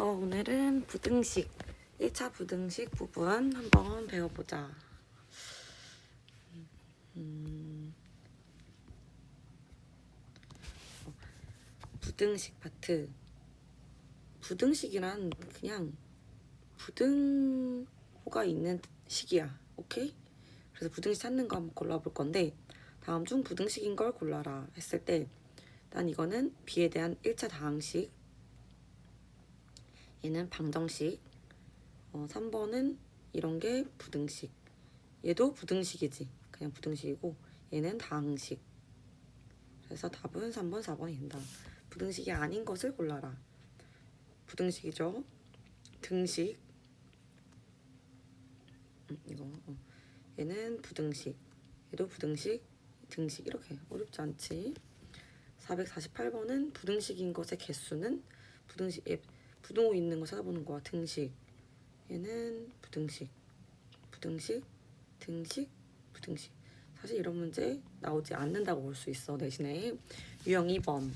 오늘은 부등식, 1차 부등식 부분 한번 배워보자. 부등식 파트. 부등식이란 그냥 부등호가 있는 식이야. 오케이? 그래서 부등식 찾는 거 한번 골라볼 건데, 다음 중 부등식인 걸 골라라 했을 때, 난 이거는 b에 대한 1차 다항식, 얘는 방정식, 3번은 이런 게 부등식, 얘도 부등식이지. 그냥 부등식이고 얘는 다항식. 그래서 답은 3번, 4번이 된다. 부등식이 아닌 것을 골라라. 부등식이죠. 등식. 이거. 얘는 부등식. 얘도 부등식. 등식. 이렇게 어렵지 않지. 448번은 부등식인 것의 개수는 부등식. 부등호 있는 거 찾아보는 거야. 등식. 얘는 부등식. 부등식. 등식. 부등식. 사실 이런 문제 나오지 않는다고 볼 수 있어. 대신에 유형 2번.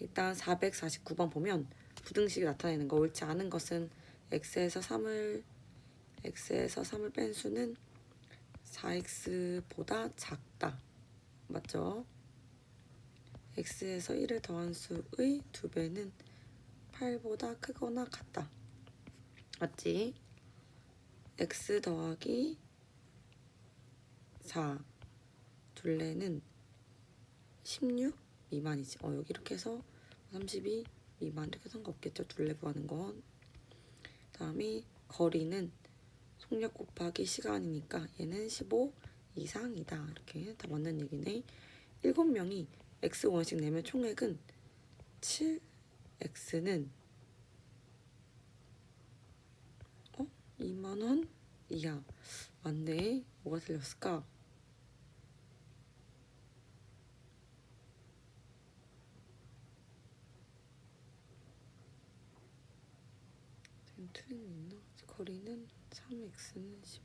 일단 449번 보면 부등식이 나타내는 거. 옳지 않은 것은 x에서 3을 뺀 수는 4x보다 작다. 맞죠? x에서 1을 더한 수의 2배는 8보다 크거나 같다. 맞지? x 더하기 4 둘레는 16 미만이지. 여기 이렇게 해서 32 미만 이렇게 상관없겠죠. 둘레 구하는 건. 다음에 거리는 속력 곱하기 시간이니까 얘는 15 이상이다. 이렇게 다 맞는 얘기네. 7명이 x1씩 내면 총액은 7x는 2만원 이하. 맞네. 뭐가 틀렸을까? 틀린 게 있나? 거리는 3x는 10.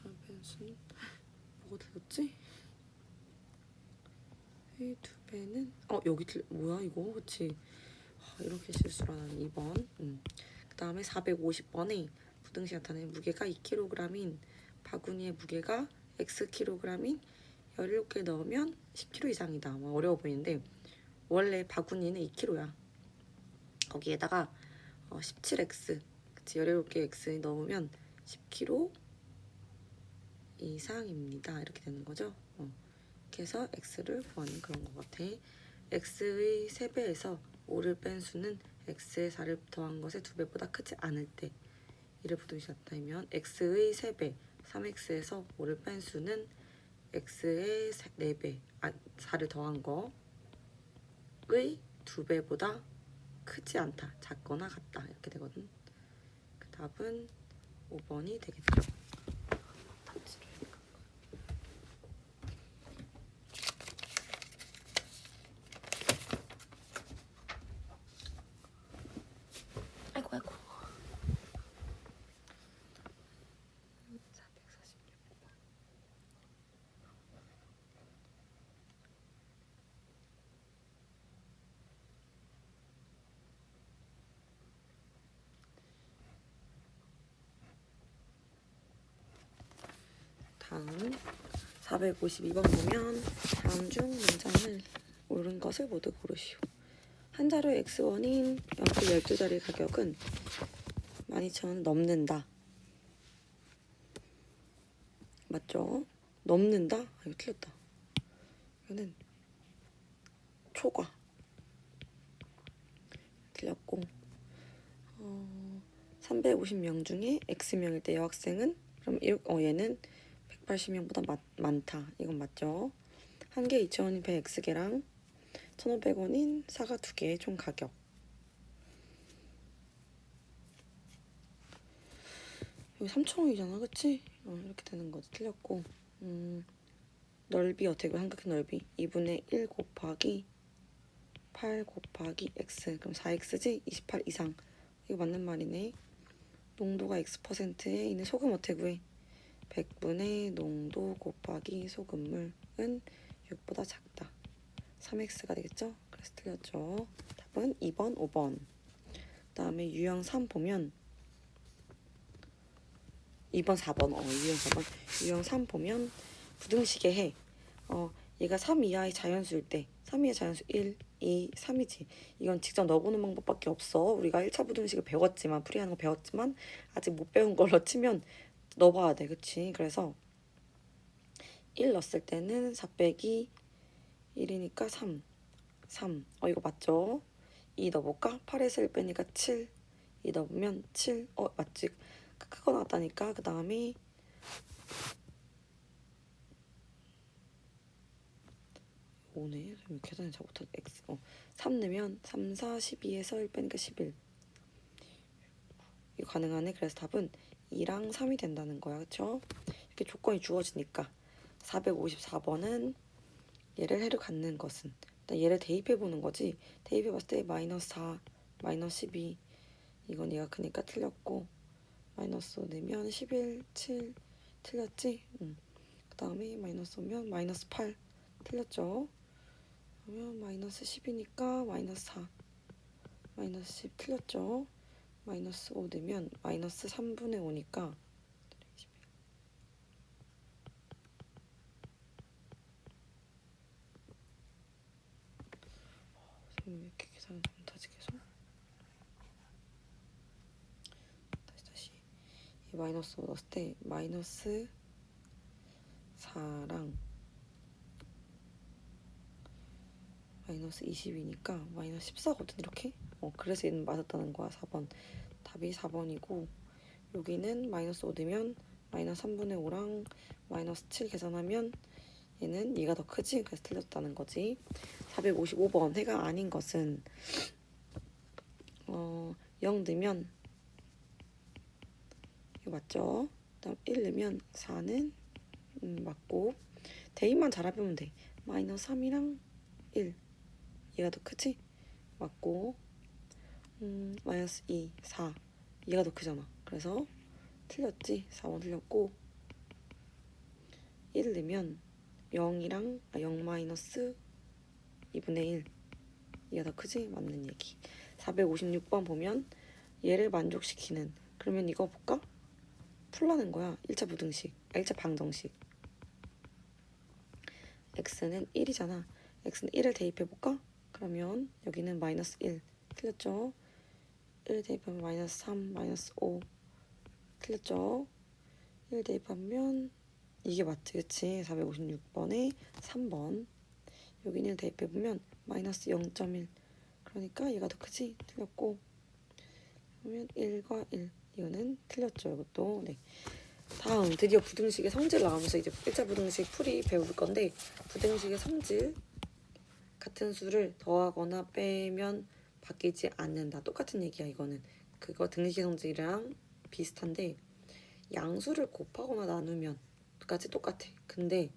4배수는 뭐가 틀렸지? 의 2배는 여기 뭐야 이거? 그치? 이렇게 실수를 하는 2번. 그 다음에 450번에 부등식 나타내는 무게가 2kg인 바구니의 무게가 xkg인 17개 넣으면 10kg 이상이다. 어려워 보이는데 원래 바구니는 2kg야. 거기에다가 17x, 그치? 17개 x 넣으면 10kg 이상입니다. 이렇게 되는 거죠. 이렇게 해서 x를 구하는 그런 것 같아. x의 3배에서 5를 뺀 수는 x의 4를 더한 것의 2배보다 크지 않을 때 이를 부등식 나타내면 x의 3배, 3x에서 5를 뺀 수는 x의 4배, 4를 더한 거의 2배보다 크지 않다, 작거나 같다 이렇게 되거든. 그 답은 5번이 되겠죠. 아이고. 446번. 다음 452번 보면 다음 중 문장을 옳은 것을 모두 고르시오. 한 자루 X1인 연필 12자리 가격은 12,000원 넘는다. 맞죠? 넘는다? 이거 틀렸다. 이거는 초과. 틀렸고 350명 중에 X명일 때 여학생은 그럼 얘는 180명보다 많다. 이건 맞죠? 한 개 2,000원인 배 X개랑 1,500원인 사과 2개의 총 가격. 여기 3,000원이잖아, 그치? 이렇게 되는 거지. 틀렸고 넓이 어떻게 삼각형 넓이 2분의 1 곱하기 8 곱하기 x. 그럼 4x지? 28 이상. 이거 맞는 말이네. 농도가 x%에 있는 소금 어떻게 구해? 100분의 농도 곱하기 소금물은 6보다 작다. 3x가 되겠죠? 그래서 틀렸죠. 답은 2번, 5번. 그 다음에 유형 3 보면 2번, 4번. 유형 4번. 유형 3 보면 부등식의 해. 얘가 3 이하의 자연수일 때 3 이하의 자연수 1, 2, 3이지. 이건 직접 넣어보는 방법밖에 없어. 우리가 1차 부등식을 배웠지만 풀이하는 거 배웠지만 아직 못 배운 걸로 치면 넣어봐야 돼. 그치? 그래서 1 넣었을 때는 4 빼기 1이니까 3. 이거 맞죠? 2 넣어볼까? 8에서 1 빼니까 7. 2 넣으면 7. 맞지? 크거 나왔다니까. 그 다음에 5네. 계산을 잘 못하죠. x. 3 넣으면 3, 4, 12에서 1 빼니까 11. 이거 가능하네. 그래서 답은 2랑 3이 된다는 거야. 그쵸? 이렇게 조건이 주어지니까 454번은 얘를 해를 갖는 것은 일단 얘를 대입해 보는 거지. 대입해 봤을 때 마이너스 4, 마이너스 12 이건 얘가 크니까 틀렸고 마이너스 5 내면 11, 7 틀렸지? 그 다음에 마이너스 오면 마이너스 8 틀렸죠? 그러면 마이너스 10이니까 마이너스 4 마이너스 10 틀렸죠? 마이너스 5 내면 마이너스 3분의 5니까 왜 이렇게 계산을 못하지 계속? 다시 이 마이너스 5 넣었을 때 마이너스 4랑 마이너스 20이니까 마이너스 14거든 이렇게. 그래서 얘는 맞았다는 거야. 4번. 답이 4번이고 여기는 마이너스 5 되면 마이너스 3분의 5랑 마이너스 7 계산하면 얘는 얘가 더 크지? 그래서 틀렸다는 거지. 455번 해가 아닌 것은 0 넣으면 이거 맞죠? 그다음 1 넣으면 4는 맞고 대입만 잘하면 돼. 마이너스 3이랑 1 얘가 더 크지? 맞고 마이너스 2, 4 얘가 더 크잖아. 그래서 틀렸지? 4번 틀렸고 1 넣으면 0이랑 0 마이너스 2분의 1 얘가 더 크지? 맞는 얘기. 456번 보면 얘를 만족시키는 그러면 이거 볼까? 풀라는 거야. 1차 부등식 1차 방정식 x는 1이잖아. x는 1을 대입해볼까? 그러면 여기는 마이너스 1 틀렸죠? 1 대입하면 마이너스 3, 마이너스 5 틀렸죠? 1 대입하면 이게 맞지, 그치? 456번에 3번 여기는 대입해보면 마이너스 0.1 그러니까 얘가 더 크지? 틀렸고 그러면 1과 1 이거는 틀렸죠, 이것도. 네. 다음 드디어 부등식의 성질 나오면서 이제 1차 부등식 풀이 배울 건데 부등식의 성질 같은 수를 더하거나 빼면 바뀌지 않는다. 똑같은 얘기야 이거는. 그거 등식의 성질이랑 비슷한데 양수를 곱하거나 나누면 똑같아. 근데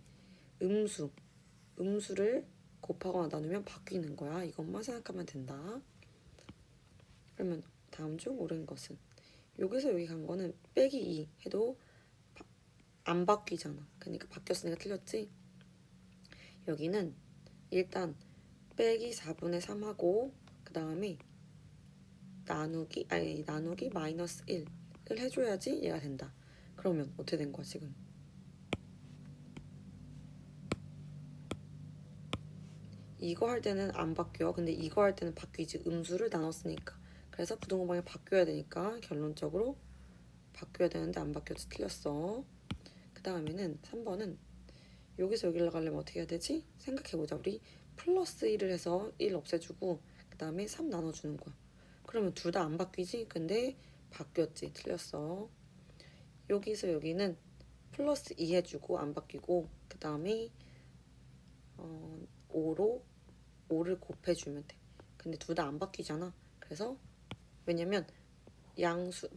음수를 곱하거나 나누면 바뀌는 거야. 이것만 생각하면 된다. 그러면 다음 중 옳은 것은 여기서 여기 간 거는 빼기 2 해도 안 바뀌잖아. 그러니까 바뀌었으니까 틀렸지. 여기는 일단 빼기 4분의 3하고 그 다음에 나누기 마이너스 1을 해줘야지 얘가 된다. 그러면 어떻게 된 거야 지금? 이거 할 때는 안 바뀌어. 근데 이거 할 때는 바뀌지. 음수를 나눴으니까. 그래서 부등호방이 바뀌어야 되니까 결론적으로 바뀌어야 되는데 안 바뀌어서 틀렸어. 그 다음에는 3번은 여기서 여기로 가려면 어떻게 해야 되지? 생각해보자. 우리 플러스 1을 해서 1 없애주고 그 다음에 3 나눠주는 거야. 그러면 둘 다 안 바뀌지? 근데 바뀌었지. 틀렸어. 여기서 여기는 플러스 2 해주고 안 바뀌고 그 다음에 5를 곱해주면 돼. 근데 둘 다 안 바뀌잖아. 그래서 왜냐면 양수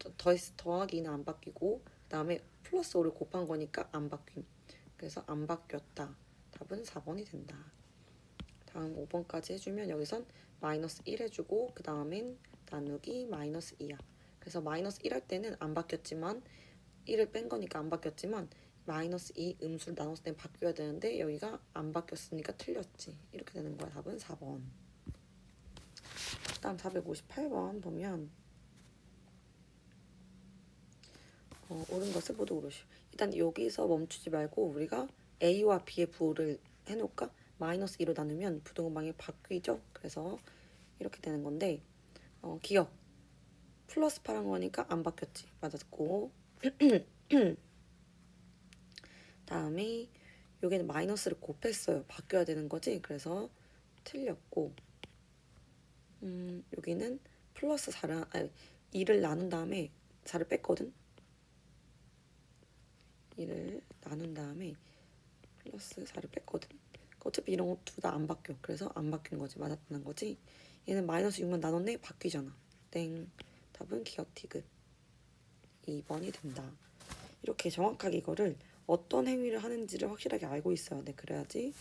더하기는 안 바뀌고 그 다음에 플러스 5를 곱한 거니까 안 바뀜. 그래서 안 바뀌었다. 답은 4번이 된다. 다음 5번까지 해주면 여기선 마이너스 1 해주고 그 다음엔 나누기 마이너스 2야. 그래서 마이너스 1 할 때는 안 바뀌었지만 1을 뺀 거니까 안 바뀌었지만 마이너스 2 음수를 나눴을 땐 바뀌어야 되는데 여기가 안 바뀌었으니까 틀렸지. 이렇게 되는 거야. 답은 4번. 다음 458번 보면 옳은 것을 모두 고르시오. 일단 여기서 멈추지 말고 우리가 A와 B의 부호를 해놓을까? 마이너스 2로 나누면 부등호방이 바뀌죠. 그래서 이렇게 되는 건데 기억. 플러스 8한 거니까 안 바뀌었지. 맞았고 다음에 여기는 마이너스를 곱했어요. 바뀌어야 되는 거지. 그래서 틀렸고 여기는 플러스 4를 2를 나눈 다음에 4를 뺐거든. 2를 나눈 다음에 플러스 4를 뺐거든. 어차피 이런 거 둘 다 안 바뀌어. 그래서 안 바뀐 거지. 맞았다는 거지. 얘는 마이너스 6만 나눴네. 바뀌잖아. 땡. 답은 기억 티귿 2번이 된다. 이렇게 정확하게 이거를 어떤 행위를 하는지를 확실하게 알고 있어야 돼. 그래야지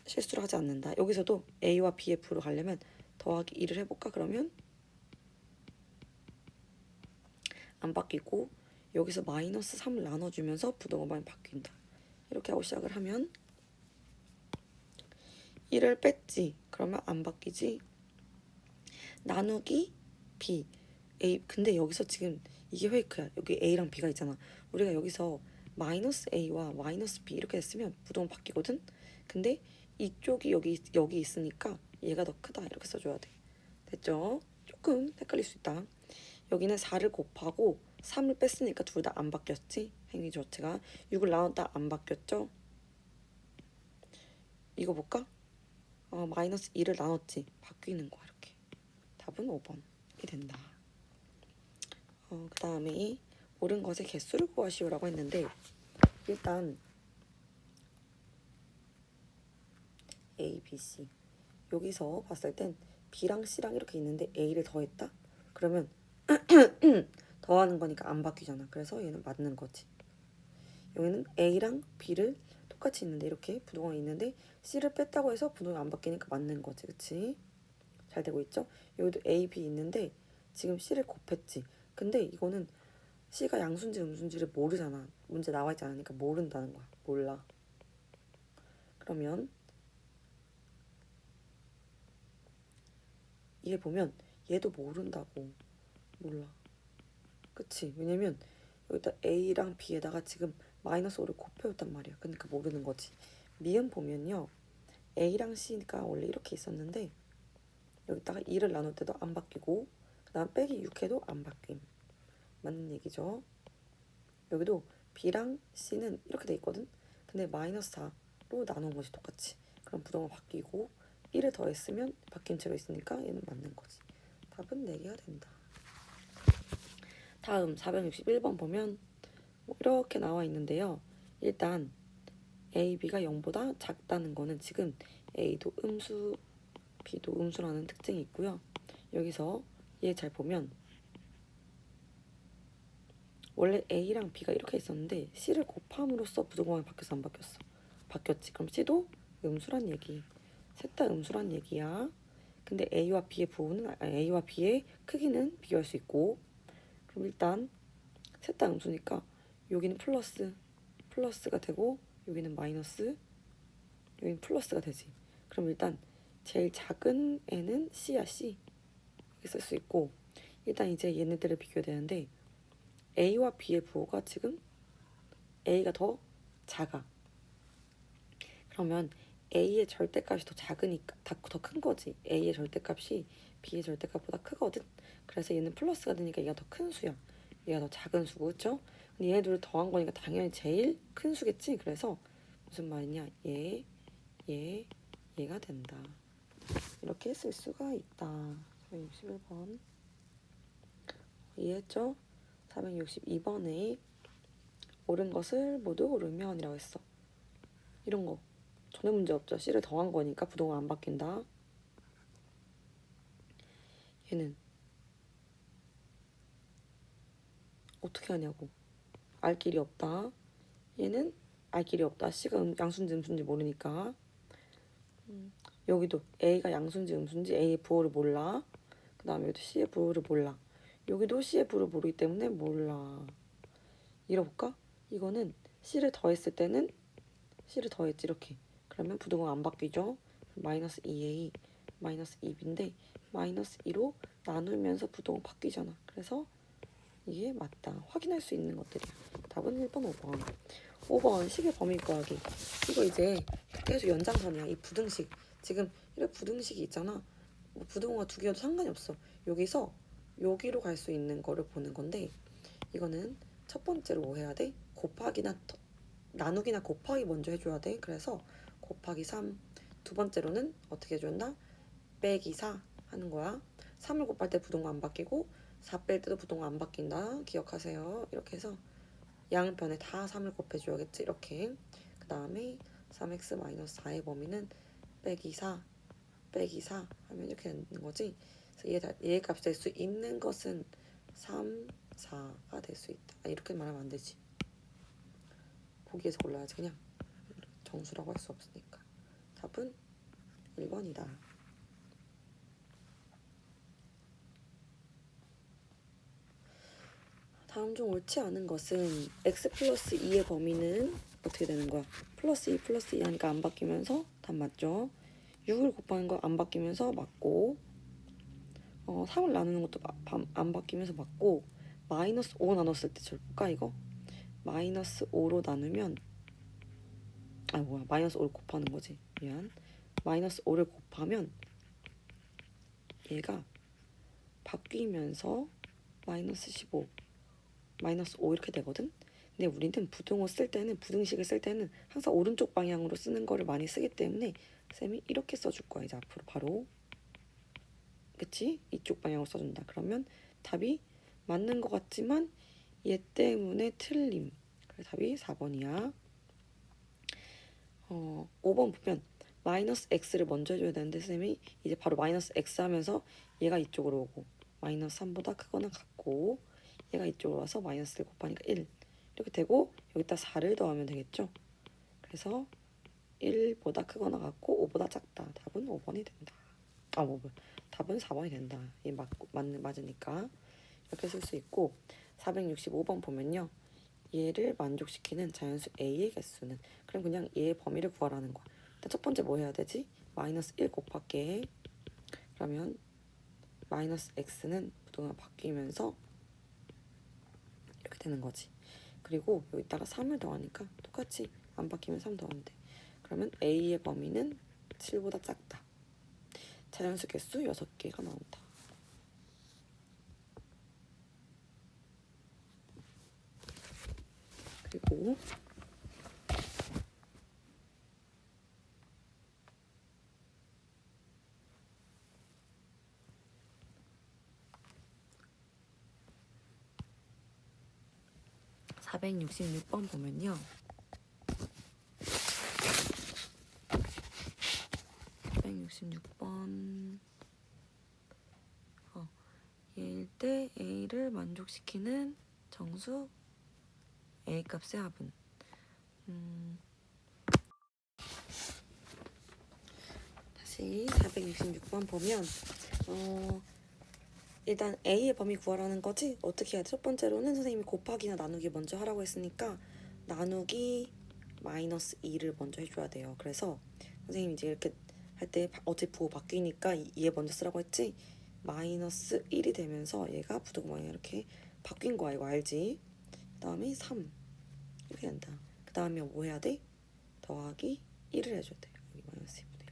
실수를 하지 않는다. 여기서도 A와 B의 부로 가려면 더하기 2를 해볼까? 그러면 안 바뀌고 여기서 마이너스 3을 나눠주면서 부등호방이 바뀐다. 이렇게 하고 시작을 하면 1을 뺐지. 그러면 안 바뀌지. 나누기 B A. 근데 여기서 지금 이게 페이크야. 여기 A랑 B가 있잖아. 우리가 여기서 마이너스 A와 마이너스 B 이렇게 했으면 부등호 바뀌거든. 근데 이쪽이 여기 있으니까 얘가 더 크다 이렇게 써줘야 돼. 됐죠? 조금 헷갈릴 수 있다. 여기는 4를 곱하고 3을 뺐으니까 둘 다 안 바뀌었지. 행위 자체가 6을 나눴다 안 바뀌었죠. 이거 볼까? 마이너스 2를 나눴지. 바뀌는 거야 이렇게. 답은 5번이 된다. 그 다음에 옳은 것의 개수를 구하시오라고 했는데 일단 A, B, C 여기서 봤을 땐 B랑 C랑 이렇게 있는데 A를 더했다? 그러면 더하는 거니까 안 바뀌잖아. 그래서 얘는 맞는 거지. 여기는 A랑 B를 똑같이 있는데 이렇게 부동이 있는데 C를 뺐다고 해서 부동이 안 바뀌니까 맞는 거지. 그치? 잘 되고 있죠? 여기도 A, B 있는데 지금 C를 곱했지. 근데 이거는 C가 양수인지 음수인지를 모르잖아. 문제 나와 있지 않으니까 모른다는 거야. 몰라. 그러면 얘 보면 얘도 모른다고. 몰라. 그치? 왜냐면 여기다 A랑 B에다가 지금 마이너스 5를 곱해줬단 말이야. 그러니까 모르는 거지. 미음 보면요. A랑 C가 원래 이렇게 있었는데 여기다가 2를 나눌 때도 안 바뀌고 그 다음 빼기 6해도 안 바뀜. 맞는 얘기죠. 여기도 B랑 C는 이렇게 돼 있거든. 근데 마이너스 4로 나눈 거지 똑같이. 그럼 부등호 바뀌고 1을 더했으면 바뀐 채로 있으니까 얘는 맞는 거지. 답은 4개가 된다. 다음 461번 보면 이렇게 나와 있는데요. 일단 A, B가 0보다 작다는 거는 지금 A도 음수, B도 음수라는 특징이 있고요. 여기서 얘 잘 보면 원래 A랑 B가 이렇게 있었는데 C를 곱함으로써 부등호방이 바뀌었어 안 바뀌었어? 바뀌었지. 그럼 C도 음수란 얘기. 셋 다 음수란 얘기야. 근데 A와 B의 부호는 A와 B의 크기는 비교할 수 있고 그럼 일단 셋 다 음수니까 여기는 플러스가 되고 여기는 마이너스 여기는 플러스가 되지. 그럼 일단 제일 작은 애는 C야 C 이렇게 쓸 수 있고 일단 이제 얘네들을 비교해야 되는데 A와 B의 부호가 지금 A가 더 작아. 그러면 A의 절대값이 더 작으니까 더 큰 거지. A의 절대값이 B의 절대값보다 크거든. 그래서 얘는 플러스가 되니까 얘가 더 큰 수야. 얘가 더 작은 수고 그렇죠? 근데 얘네들을 더한 거니까 당연히 제일 큰 수겠지. 그래서 무슨 말이냐? 얘가 된다. 이렇게 쓸 수가 있다. 461번 이해했죠? 462번에 옳은 것을 모두 고르면 이라고 했어. 이런 거 전혀 문제 없죠. C를 더한 거니까 부동은 안 바뀐다. 얘는 어떻게 하냐고. 알 길이 없다. 얘는 알 길이 없다. C가 양수인지 음수인지 모르니까. 여기도 A가 양수인지 음수인지 A의 부호를 몰라. 그 다음에 여기도 C의 부호를 몰라. 여기도 C의 부호를 모르기 때문에 몰라. 잃어볼까? 이거는 C를 더했을 때는 C를 더했지 이렇게. 그러면 부등호 안 바뀌죠. 마이너스 2A 마이너스 2B인데 마이너스 2로 나누면서 부등호 바뀌잖아. 그래서 이게 맞다. 확인할 수 있는 것들이야. 답은 1번, 5번. 5번 식의 범위 구하기. 이거 이제 계속 연장선이야. 이 부등식. 지금 이렇게 부등식이 있잖아. 뭐 부등호가 두 개여도 상관이 없어. 여기서 여기로 갈 수 있는 거를 보는 건데 이거는 첫 번째로 뭐 해야 돼? 곱하기나 나누기나 곱하기 먼저 해줘야 돼. 그래서 곱하기 3. 두 번째로는 어떻게 해준다? 빼기 4 하는 거야. 3을 곱할 때 부등호 안 바뀌고 4 뺄 때도 부등호 안 바뀐다. 기억하세요. 이렇게 해서 양변에 다 3을 곱해줘야겠지. 이렇게. 그 다음에 3x-4의 범위는 빼기 4 빼기 4 하면 이렇게 되는 거지. 그래서 얘 값이 될 수 있는 것은 3, 4가 될 수 있다. 아, 이렇게 말하면 안 되지. 보기에서 골라야지. 그냥 정수라고 할 수 없으니까. 답은 1번이다. 다음 중 옳지 않은 것은 x 플러스 2의 범위는 어떻게 되는 거야? 플러스 2 플러스 2 하니까 안 바뀌면서 답 맞죠? 6을 곱하는 거 안 바뀌면서 맞고 3을 나누는 것도 안 바뀌면서 맞고 마이너스 5 나눴을 때 잘 볼까 이거? 마이너스 5로 나누면 마이너스 5를 곱하는 거지. 미안. 마이너스 5를 곱하면 얘가 바뀌면서 마이너스 15 마이너스 5 이렇게 되거든. 근데 우리는 부등식을 쓸 때는 항상 오른쪽 방향으로 쓰는 거를 많이 쓰기 때문에 쌤이 이렇게 써줄 거야. 이제 앞으로 바로. 그치? 이쪽 방향으로 써준다. 그러면 답이 맞는 것 같지만 얘 때문에 틀림. 그래서 답이 4번이야. 5번 보면 마이너스 x를 먼저 해줘야 되는데 쌤이 이제 바로 마이너스 x 하면서 얘가 이쪽으로 오고 마이너스 3보다 크거나 같고 얘가 이쪽으로 와서 마이너스를 곱하니까 1 이렇게 되고 여기다 4를 더하면 되겠죠. 그래서 1보다 크거나 같고 5보다 작다. 답은 5번이 된다. 답은 4번이 된다. 얘 맞으니까 이렇게 쓸 수 있고 465번 보면요. 얘를 만족시키는 자연수 A의 개수는 그럼 그냥 얘의 범위를 구하라는 거야. 일단 첫 번째 뭐 해야 되지? 마이너스 1 곱할게. 그러면 마이너스 x는 부등호가 바뀌면서 이렇게 되는 거지. 그리고 여기다가 3을 더하니까 똑같이 안 바뀌면 3 더하면 돼. 그러면 A의 범위는 7보다 작다. 자연수 개수 6개가 나온다. 그리고 466번 보면요. 466번 얘일 때 A를 만족시키는 정수 A 값의 합은 다시 466번 보면 일단 A의 범위 구하라는 거지. 어떻게 해야 돼? 첫 번째로는 선생님이 곱하기나 나누기 먼저 하라고 했으니까 나누기 마이너스 2를 먼저 해줘야 돼요. 그래서 선생님이 이제 이렇게 할 때 어차피 부호 바뀌니까 얘 먼저 쓰라고 했지. 마이너스 1이 되면서 얘가 부등호방이 이렇게 바뀐 거야. 이거 알지? 그 다음에 3 이렇게 된다. 그 다음에 뭐 해야 돼? 더하기 1을 해줘야 돼. 여기 마이너스 2분의 1.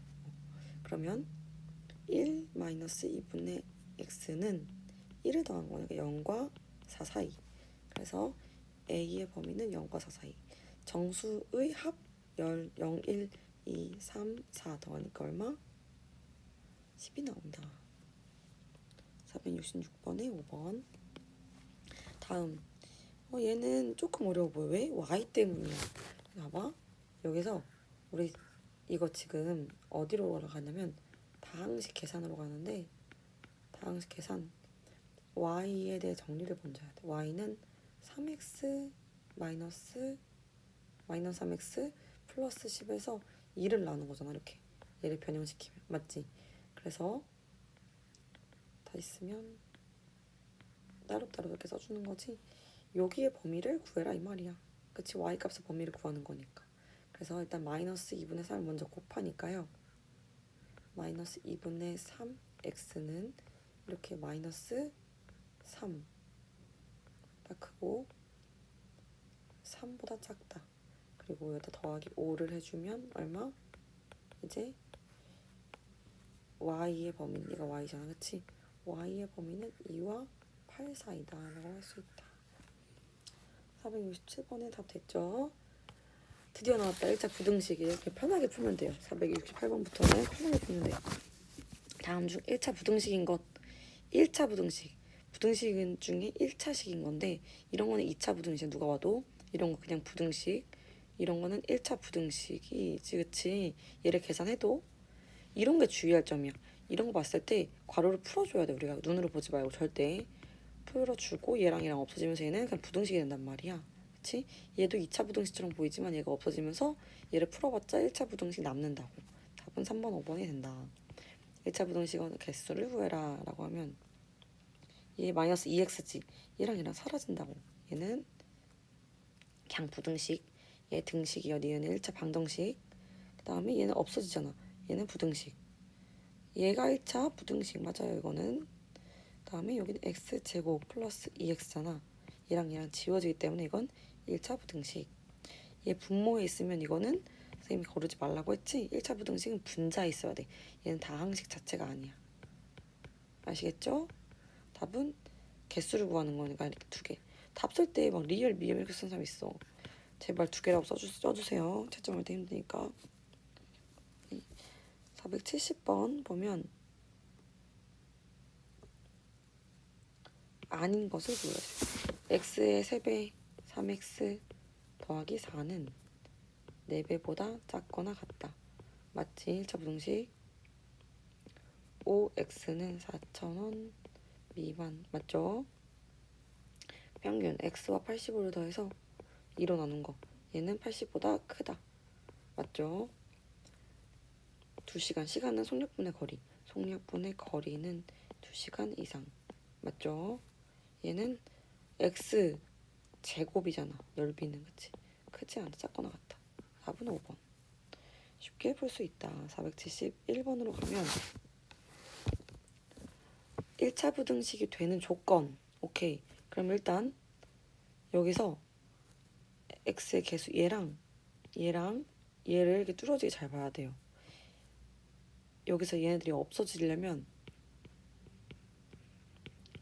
그러면 1 마이너스 2분의 x는 1을 더한 거니까 0과 4 사이. 그래서 A의 범위는 0과 4 사이. 정수의 합 0, 1, 2, 3, 4 더하니까 얼마? 10이 나온다. 466번에 5번. 다음. 얘는 조금 어려워 보여. 왜? y 때문이야. 봐봐. 여기서 우리 이거 지금 어디로 올라가냐면 다항식 계산으로 가는데 다항식 계산 y에 대해 정리를 먼저 해야 돼. y는 3x 마이너스 3x 플러스 10에서 2를 나눈 거잖아. 이렇게 얘를 변형시키면 맞지? 그래서 다 있으면 따로따로 이렇게 써주는 거지. 여기의 범위를 구해라 이 말이야. 그치? y값의 범위를 구하는 거니까. 그래서 일단 마이너스 2분의 3을 먼저 곱하니까요. 마이너스 2분의 3 x는 이렇게 마이너스 3 딱 크고 3보다 작다. 그리고 여기다 더하기 5를 해주면 얼마? 이제 y의 범위는 얘가 y잖아, 그치? y의 범위는 2와 8 사이다 라고 할 수 있다. 467번에 답 됐죠? 드디어 나왔다. 1차 부등식. 이렇게 편하게 풀면 돼요. 468번부터는 편하게 풀면 돼요. 다음 중 1차 부등식인 것. 1차 부등식. 부등식 중에 1차식인 건데 이런 거는 2차 부등식. 누가 와도 이런 거 그냥 부등식. 이런 거는 1차 부등식이지, 그치? 얘를 계산해도 이런 게 주의할 점이야. 이런 거 봤을 때 괄호를 풀어줘야 돼. 우리가 눈으로 보지 말고 절대 풀어주고 얘랑 없어지면서 얘는 그냥 부등식이 된단 말이야. 그치? 얘도 2차 부등식처럼 보이지만 얘가 없어지면서 얘를 풀어봤자 1차 부등식 남는다고. 답은 3번, 5번이 된다. 1차 부등식은 개수를 구해라 라고 하면 얘 마이너스 2x지. 얘랑 사라진다고. 얘는 그냥 부등식. 얘 등식이요. 얘는 1차 방정식. 그 다음에 얘는 없어지잖아. 얘는 부등식. 얘가 1차 부등식 맞아요. 이거는. 그 다음에 여기는 x제곱 플러스 2x잖아. 얘랑 지워지기 때문에 이건 1차 부등식. 얘 분모에 있으면 이거는 선생님이 거르지 말라고 했지? 1차 부등식은 분자에 있어야 돼. 얘는 다항식 자체가 아니야. 아시겠죠? 답은 개수를 구하는 거니까 이렇게 두 개. 답 쓸 때 막 리을, 미음 이렇게 쓴 사람 있어. 제발 두 개라고 써주세요. 채점할 때 힘드니까. 470번 보면 아닌 것을 불러주세요. x의 3배 3x 더하기 4는 4배보다 작거나 같다. 맞지? 1차 부등식. 5x는 4,000원 미만. 맞죠? 평균 x와 85를 더해서 2로 나눈 거. 얘는 80보다 크다. 맞죠? 2시간. 시간은 속력분의 거리. 속력분의 거리는 2시간 이상. 맞죠? 얘는 x 제곱이잖아. 넓이는. 그치? 크지 않다. 작거나 같다. 답은 5번. 쉽게 풀 수 있다. 471번으로 가면 1차 부등식이 되는 조건. 오케이. 그럼 일단 여기서 x의 개수 얘랑 얘를 이렇게 뚫어지게 잘 봐야 돼요. 여기서 얘네들이 없어지려면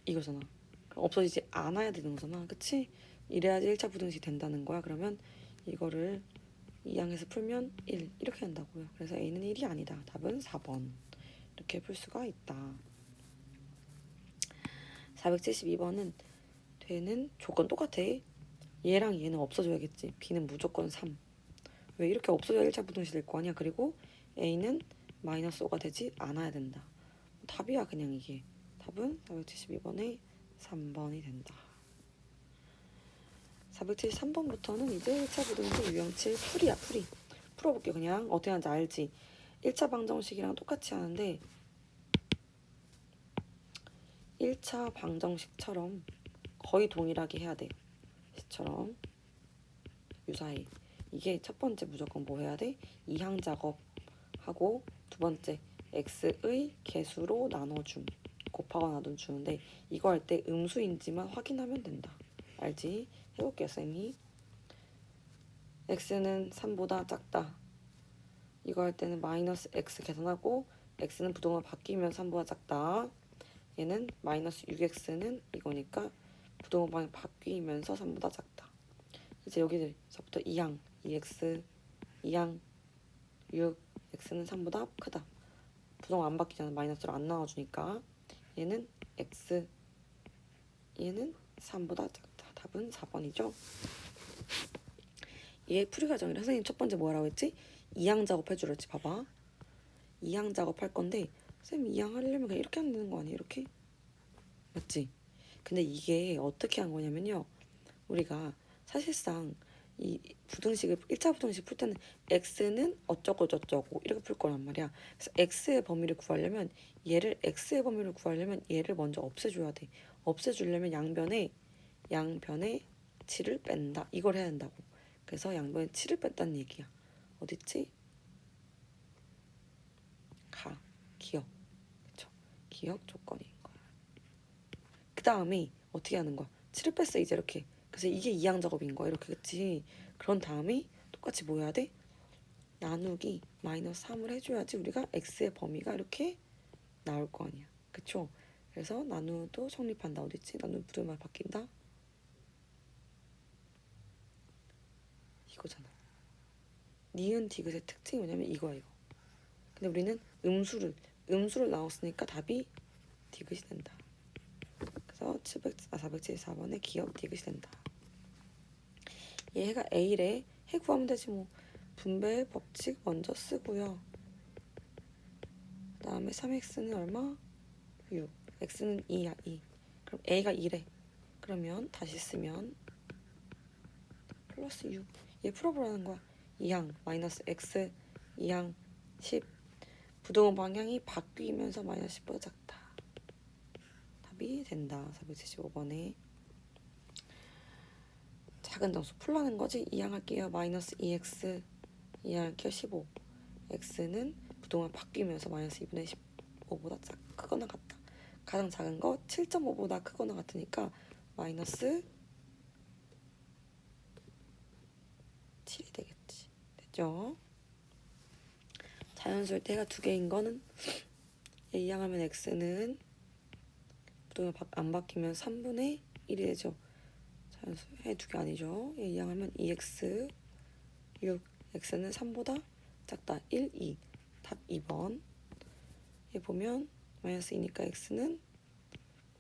이거잖아. 그럼 없어지지 않아야 되는 거잖아. 그치? 이래야지 1차 부등식이 된다는 거야. 그러면 이거를 2항에서 풀면 1 이렇게 된다고요. 그래서 a는 1이 아니다. 답은 4번. 이렇게 풀 수가 있다. 472번은 되는 조건 똑같아. 얘랑 얘는 없어져야겠지. b는 무조건 3. 왜 이렇게 없어져야 1차 부등식 될 거 아니야. 그리고 a는 마이너스 5가 되지 않아야 된다. 답이야 그냥 이게. 답은 472번에 3번이 된다. 473번부터는 이제 1차 부등식 유형치 풀이야. 풀이. 풀어볼게. 그냥 어떻게 하는지 알지. 1차 방정식이랑 똑같이 하는데 1차 방정식처럼 거의 동일하게 해야 돼. 시처럼 유사히. 이게 첫 번째 무조건 뭐 해야 돼? 이항 작업하고 두 번째 x의 개수로 나눠줌. 곱하거나 나눠주는데 이거 할 때 음수인지만 확인하면 된다. 알지? 해볼게요, 쌤이. x는 3보다 작다. 이거 할 때는 마이너스 x 계산하고 x는 부동으로 바뀌면 3보다 작다. 얘는 마이너스 6x는 이거니까 부동호 방향 바뀌면서 3보다 작다. 이제 여기서부터 2항 2x 2항 6 x는 3보다 크다. 부동호 안 바뀌잖아. 마이너스로 안 나와주니까 얘는 x 얘는 3보다 작다. 답은 4번이죠. 얘 풀이 과정이라 선생님 첫 번째 뭐라고 했지? 2항 작업해주랬지. 봐봐. 2항 작업할 건데 쌤 2항 하려면 그냥 이렇게 하면 되는 거 아니에요? 이렇게? 맞지? 근데 이게 어떻게 한 거냐면요. 우리가 사실상 이 부등식을 1차 부등식 풀 때는 x는 어쩌고 저쩌고 이렇게 풀 거란 말이야. 그래서 x의 범위를 구하려면 x의 범위를 구하려면 얘를 먼저 없애줘야 돼. 없애주려면 양변에 7을 뺀다. 이걸 해야 된다고. 그래서 양변에 7을 뺐다는 얘기야. 어딨지? 기억. 그쵸? 기억 조건인 거야. 그 다음에 어떻게 하는 거야? 7을 뺐어 이제 이렇게. 그래서 이게 이항 작업인 거야. 이렇게 그치? 그런 다음에 똑같이 뭐 해야 돼? 나누기 마이너스 3을 해줘야지 우리가 x의 범위가 이렇게 나올 거 아니야. 그쵸? 그래서 나누도 성립한다. 어딨지? 나누 부등말 바뀐다. 이거잖아. 니은 디귿의 특징이 뭐냐면 이거야 이거. 근데 우리는 음수를 나왔으니까 답이 디귿이 된다. 그래서 474번에 기억 디귿이 된다. 얘가 A래. 해 구하면 되지 뭐. 분배 법칙 먼저 쓰고요. 그 다음에 3x는 얼마? 6. x는 2야 2. 그럼 A가 2래. 그러면 다시 쓰면 플러스 6. 얘 풀어보라는 거야. 2항 마이너스 x 2항 10. 부동의 방향이 바뀌면서 마이너스 10보다 작다. 답이 된다. 475번에 작은 정수 풀라는 거지. 2항 할게요. 마이너스 2x 2항 할게요. 15. x는 부동안 바뀌면서 마이너스 2분의 15보다 크거나 같다. 가장 작은 거 7.5보다 크거나 같으니까 마이너스 7이 되겠지. 됐죠? 자연수일 때가 두 개인 거는 얘 이항하면 x는 부동이 안 바뀌면 3분의 1이 되죠. 자연수 해 두 개 아니죠. 얘 이항하면 2x 6 x는 3보다 작다. 1, 2 답 2번. 얘 보면 마이너스 2니까 x는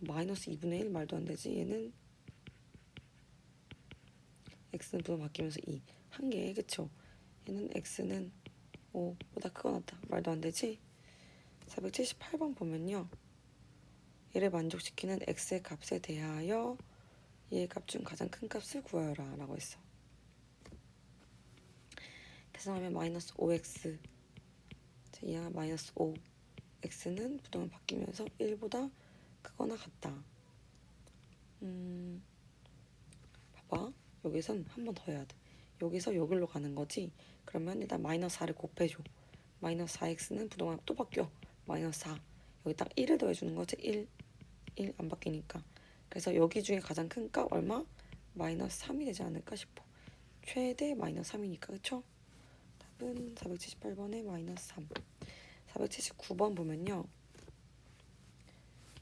마이너스 2분의 1 말도 안 되지. 얘는 x는 부동 바뀌면서 2 한 개. 그쵸? 얘는 x는 5보다 크거나 같다. 말도 안 되지? 478번 보면요. 얘를 만족시키는 x의 값에 대하여 얘의 값 중 가장 큰 값을 구하여라 라고 했어. 계산하면 마이너스 5x 이하 마이너스 5 x는 부동이 바뀌면서 1보다 크거나 같다. 봐봐. 여기선 한 번 더 해야 돼. 여기서 여기로 가는 거지. 그러면 일단 마이너스 4를 곱해줘. 마이너스 4x는 부동이 또 바뀌어. 마이너스 4. 여기 딱 1을 더해주는 거지. 1 안 바뀌니까. 그래서 여기 중에 가장 큰 값 얼마? 마이너스 3이 되지 않을까 싶어. 최대 마이너스 3이니까. 그쵸? 답은 478번에 마이너스 3. 479번 보면요.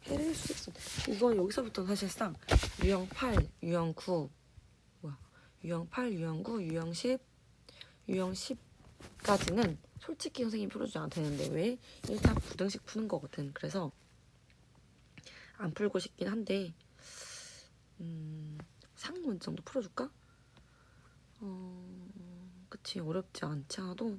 해를 수직선. 이건 여기서부터 사실상 유형 8, 유형 9, 유형 8, 유형 9, 유형 10, 유형 10까지는 솔직히 선생님이 풀어주지 않아도 되는데 왜? 1차 부등식 푸는 거거든. 그래서 안 풀고 싶긴 한데 상문 정도 풀어줄까? 그치 어렵지 않지 않아도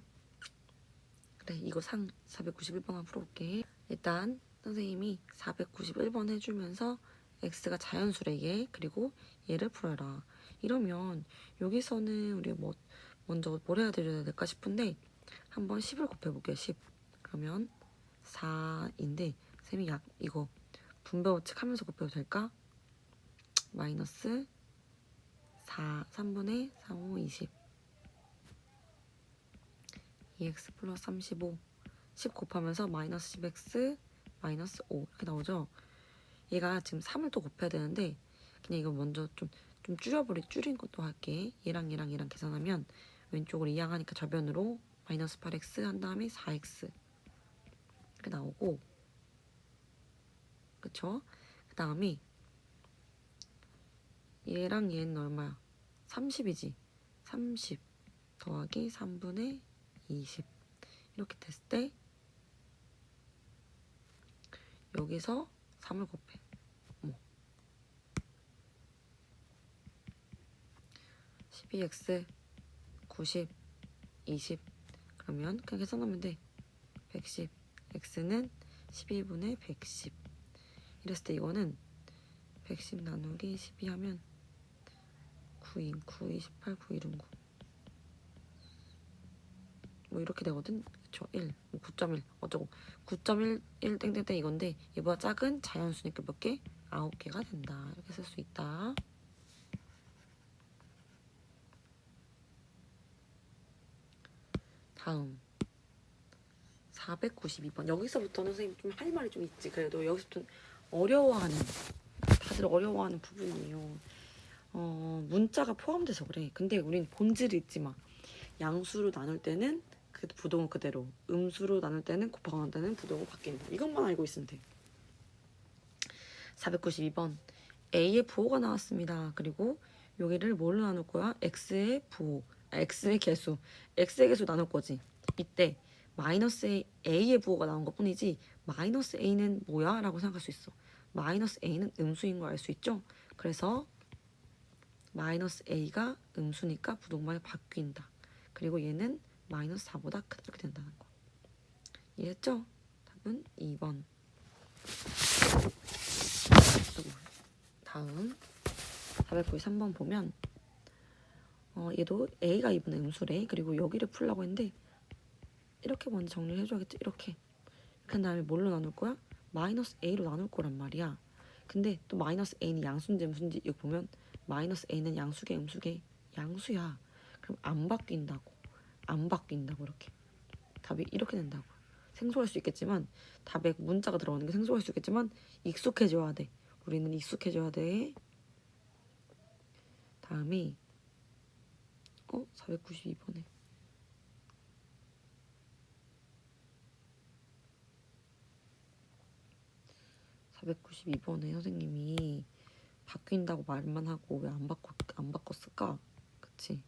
그래 이거 491번 한번 풀어볼게. 일단 선생님이 491번 해주면서 x가 자연수래 그리고 얘를 풀어라. 이러면 여기서는 우리 먼저 뭘 해야 될까 싶은데 한번 10을 곱해볼게요. 10 그러면 4인데 쌤이 이거 분배법칙 하면서 곱해도 될까? 마이너스 4 3분의 3, 5, 20 2x 플러스 35 10 곱하면서 마이너스 10x 마이너스 5 이렇게 나오죠. 얘가 지금 3을 또 곱해야 되는데 그냥 이거 먼저 좀 줄인 것도 할게. 얘랑 계산하면 왼쪽으로 이항하니까 저변으로 마이너스 8x 한 다음에 4x 이렇게 나오고 그쵸? 그 다음에 얘랑 얘는 얼마야? 30이지. 30 더하기 3분의 20 이렇게 됐을 때 여기서 3을 곱해. 12x 90 20 그러면 그냥 계산하면 돼. 110 x는 12분의 110 이랬을 때 이거는 110 나누기 12 하면 9인 9, 28, 9, 1은 9 뭐 이렇게 되거든. 그쵸? 1, 9.1 어쩌고 9.11 땡땡땡 이건데 얘보다 작은 자연수니까 몇 개? 9개가 된다. 이렇게 쓸 수 있다. 다음 492번. 여기서부터는 선생님 좀 할 말이 좀 있지. 그래도 여기서부터는 다들 어려워하는 부분이에요. 문자가 포함돼서 그래. 근데 우린 본질을 잊지 마. 양수로 나눌 때는 그 부동은 그대로, 음수로 나눌 때는 곱하고 나눌 때는 부동은 바뀐다. 이것만 알고 있으면 돼. 492번. A의 부호가 나왔습니다. 그리고 여기를 뭘로 나눌 거야? X의 부호, X의 개수, X의 개수 나눌 거지. 이때 마이너스 A의 부호가 나온 것 뿐이지 마이너스 A는 뭐야? 라고 생각할 수 있어. 마이너스 A는 음수인 걸 알 수 있죠? 그래서 마이너스 A가 음수니까 부동반이 바뀐다. 그리고 얘는 마이너스 4보다 크다. 이렇게 된다는 거. 이해했죠? 답은 2번. 다음 493번 보면 얘도 A가 2분의 음수래. 그리고 여기를 풀라고 했는데 이렇게 먼저 정리를 해줘야겠지. 이렇게 한 다음에 뭘로 나눌 거야? 마이너스 A로 나눌 거란 말이야. 근데 또 마이너스 A는 양수인지 음수인지 이거 보면 마이너스 A는 양수계 음수계 양수야. 그럼 안 바뀐다고 이렇게 답이 이렇게 된다고. 생소할 수 있겠지만 답에 문자가 들어오는 게 생소할 수 있겠지만 익숙해져야 돼. 우리는 익숙해져야 돼. 다음이 492번에 492번에 선생님이 바뀐다고 말만 하고 왜 안 바꿨을까? 그치?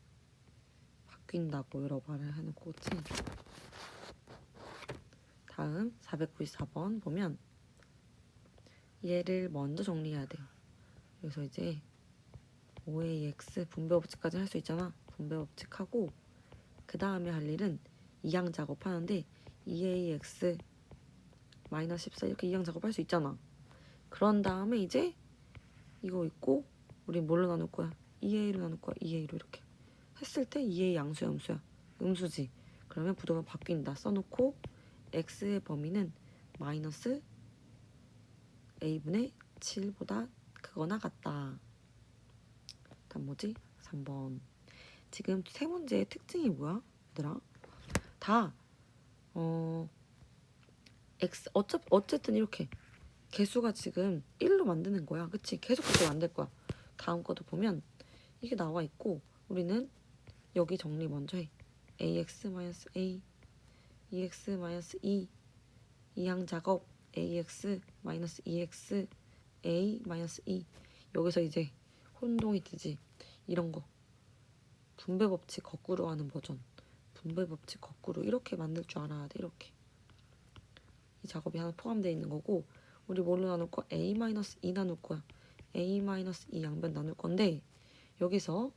바뀐다고 여러 말을 해놓고, 그치? 다음 494번 보면 얘를 먼저 정리해야 돼요. 그래서 이제 5ax 분배법칙까지 할 수 있잖아. 분배법칙하고 그 다음에 할 일은 이항 작업하는데 2ax 마이너스 14 이렇게 이항 작업할 수 있잖아. 그런 다음에 이제 이거 있고 우리 뭘로 나눌 거야? 2a로 나눌 거야. 2a로 이렇게 했을 때 2a 양수야 음수야? 음수지. 그러면 부동은 바뀐다 써놓고 x의 범위는 마이너스 a분의 7보다 크거나 같다. 다음 뭐지? 3번. 지금 세 문제의 특징이 뭐야? 얘들아 다 x 어쨌든 이렇게 개수가 지금 1로 만드는 거야. 그치? 계속 그렇게 만들 거야. 다음 것도 보면 이게 나와 있고 우리는 여기 정리 먼저 해. ax-a, ex-2, 이항 작업 ax-2x, a-2 여기서 이제 혼동이 되지. 이런 거 분배 법칙 거꾸로 하는 버전. 분배 법칙 거꾸로 이렇게 만들 줄 알아야 돼. 이렇게 이 작업이 하나 포함되어 있는 거고 우리 뭘로 나눌 거야? a-2 나눌 거야. a-2 양변 나눌 건데 여기서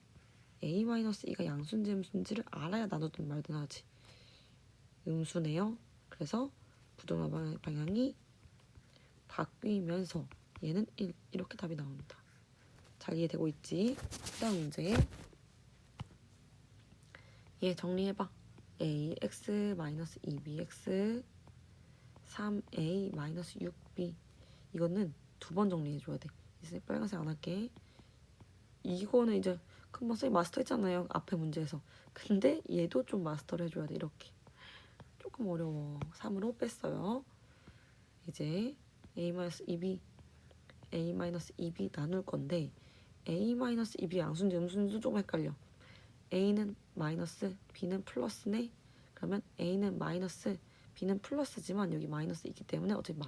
a-2가 양수인지 음수인지를 알아야 나누든 말든 하지. 음수네요. 그래서 부동화 방향이 바뀌면서 얘는 1 이렇게 답이 나옵니다. 잘 이해되고 있지? 다음 문제 얘 정리해봐. ax-2bx 3a-6b 이거는 두 번 정리해줘야 돼. 이제 빨간색 안 할게. 이거는 이제 금방 쌤이 마스터 했잖아요. 앞에 문제에서. 근데 얘도 좀 마스터를 해줘야 돼. 이렇게. 조금 어려워. 3으로 뺐어요. 이제 a-2b a-2b 나눌 건데 a-2b 양수인지 음수인지 조금 헷갈려. a는 마이너스 b는 플러스네. 그러면 a는 마이너스 b는 플러스지만 여기 마이너스 있기 때문에 어차피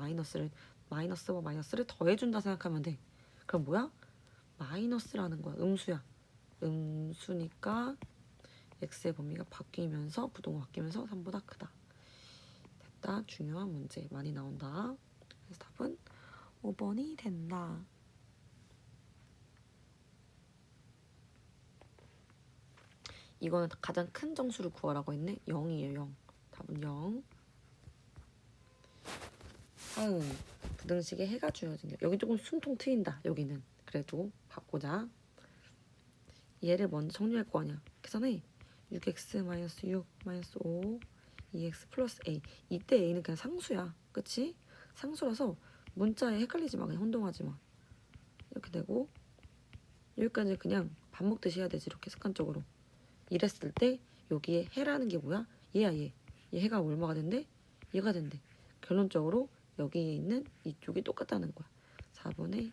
마이너스와 마이너스를 더해준다 생각하면 돼. 그럼 뭐야? 마이너스라는 거야. 음수야. 음수니까 x의 범위가 바뀌면서 부동이 바뀌면서 3보다 크다. 됐다. 중요한 문제 많이 나온다. 그래서 답은 5번이 된다. 이거는 가장 큰 정수를 구하라고 했네. 0이에요. 0. 답은 0. 다음 부등식에 해가 주어진 게 여기 조금 숨통 트인다. 여기는 그래도 바꾸자. 얘를 먼저 정리할 거 아니야. 계산해. 6x-6 -5 2x 플러스 a. 이때 a는 그냥 상수야. 그치? 상수라서 문자에 헷갈리지 마. 그냥 혼동하지 마. 이렇게 되고 여기까지 그냥 밥 먹듯이 해야 되지. 이렇게 습관적으로. 이랬을 때 여기에 해라는 게 뭐야? 얘야 얘 해가 얼마가 된대? 얘가 된대. 결론적으로 여기에 있는 이쪽이 똑같다는 거야. 4분의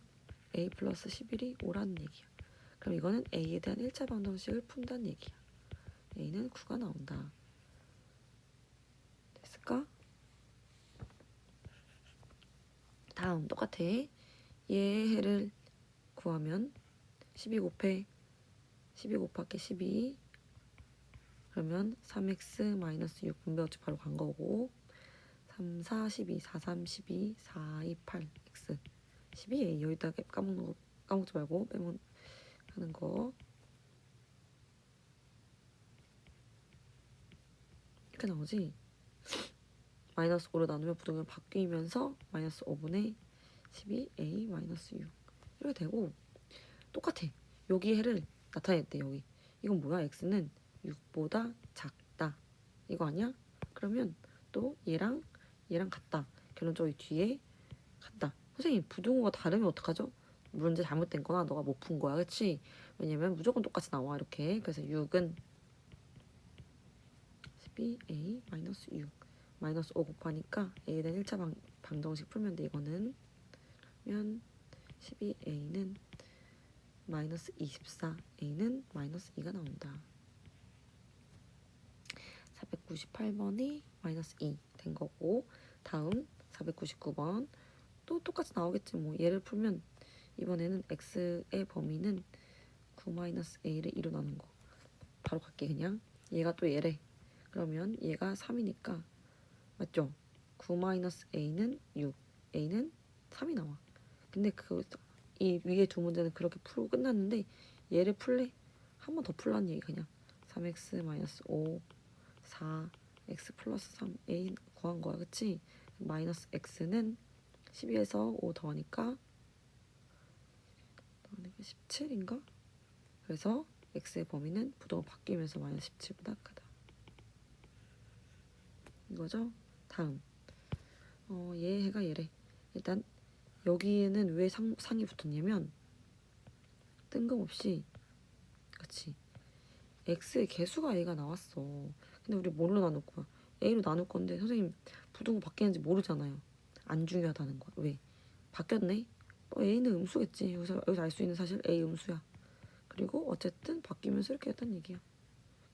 a 플러스 11이 5라는 얘기야. 그럼 이거는 a에 대한 1차 방정식을 푼다는 얘기야. a는 9가 나온다. 됐을까? 다음 똑같아. 얘를 구하면 12 곱하기 12 그러면 3x 6 분배어치 바로 간 거고 3, 4, 12, 4, 3, 12, 4, 2, 8 x 12a 여기다 까먹지 말고 빼면 하는 거 이렇게 나오지. 마이너스 5로 나누면 부등을 바뀌면서 마이너스 5분의 12a 마이너스 6 이렇게 되고 똑같아. 여기 해를 나타냈대. 여기 이건 뭐야? x는 6보다 작다 이거 아니야? 그러면 또 얘랑 같다. 결론적으로 뒤에 같다. 선생님 부등호가 다르면 어떡하죠? 문제 잘못된 거나 너가 못 푼 거야. 그치? 왜냐면 무조건 똑같이 나와 이렇게. 그래서 6은 12a 마이너스 6 마이너스 5 곱하니까 a에 대한 1차 방정식 풀면 돼. 이거는 그러면 12a는 마이너스 24 a는 마이너스 2가 나온다. 498번이 마이너스 2 된 거고 다음 499번 또 똑같이 나오겠지 뭐. 얘를 풀면 이번에는 x의 범위는 9-a를 2로 나눈 거 바로 갈게. 그냥 얘가 또 얘래. 그러면 얘가 3이니까 맞죠? 9-a는 6 a는 3이 나와. 근데 이 위에 두 문제는 그렇게 풀고 끝났는데 얘를 풀래? 한 번 더 풀라는 얘기. 그냥 3x-5 4 x 플러스 3 a 구한 거야. 그치? 마이너스 x는 12에서 5 더하니까 17인가? 그래서 x의 범위는 부등호 바뀌면서 마이너스 17보다 크다. 이거죠? 다음 얘 해가 얘래. 일단 여기에는 왜 상이 붙었냐면 뜬금없이 그치 x의 개수가 a가 나왔어. 근데 우리 뭘로 나눌 거야? a로 나눌 건데 선생님 부등호 바뀌는지 모르잖아요. 안 중요하다는 거야. 왜? 바뀌었네? a는 음수겠지. 여기서 알 수 있는 사실 a 음수야. 그리고 어쨌든 바뀌면서 이렇게 했단 얘기야.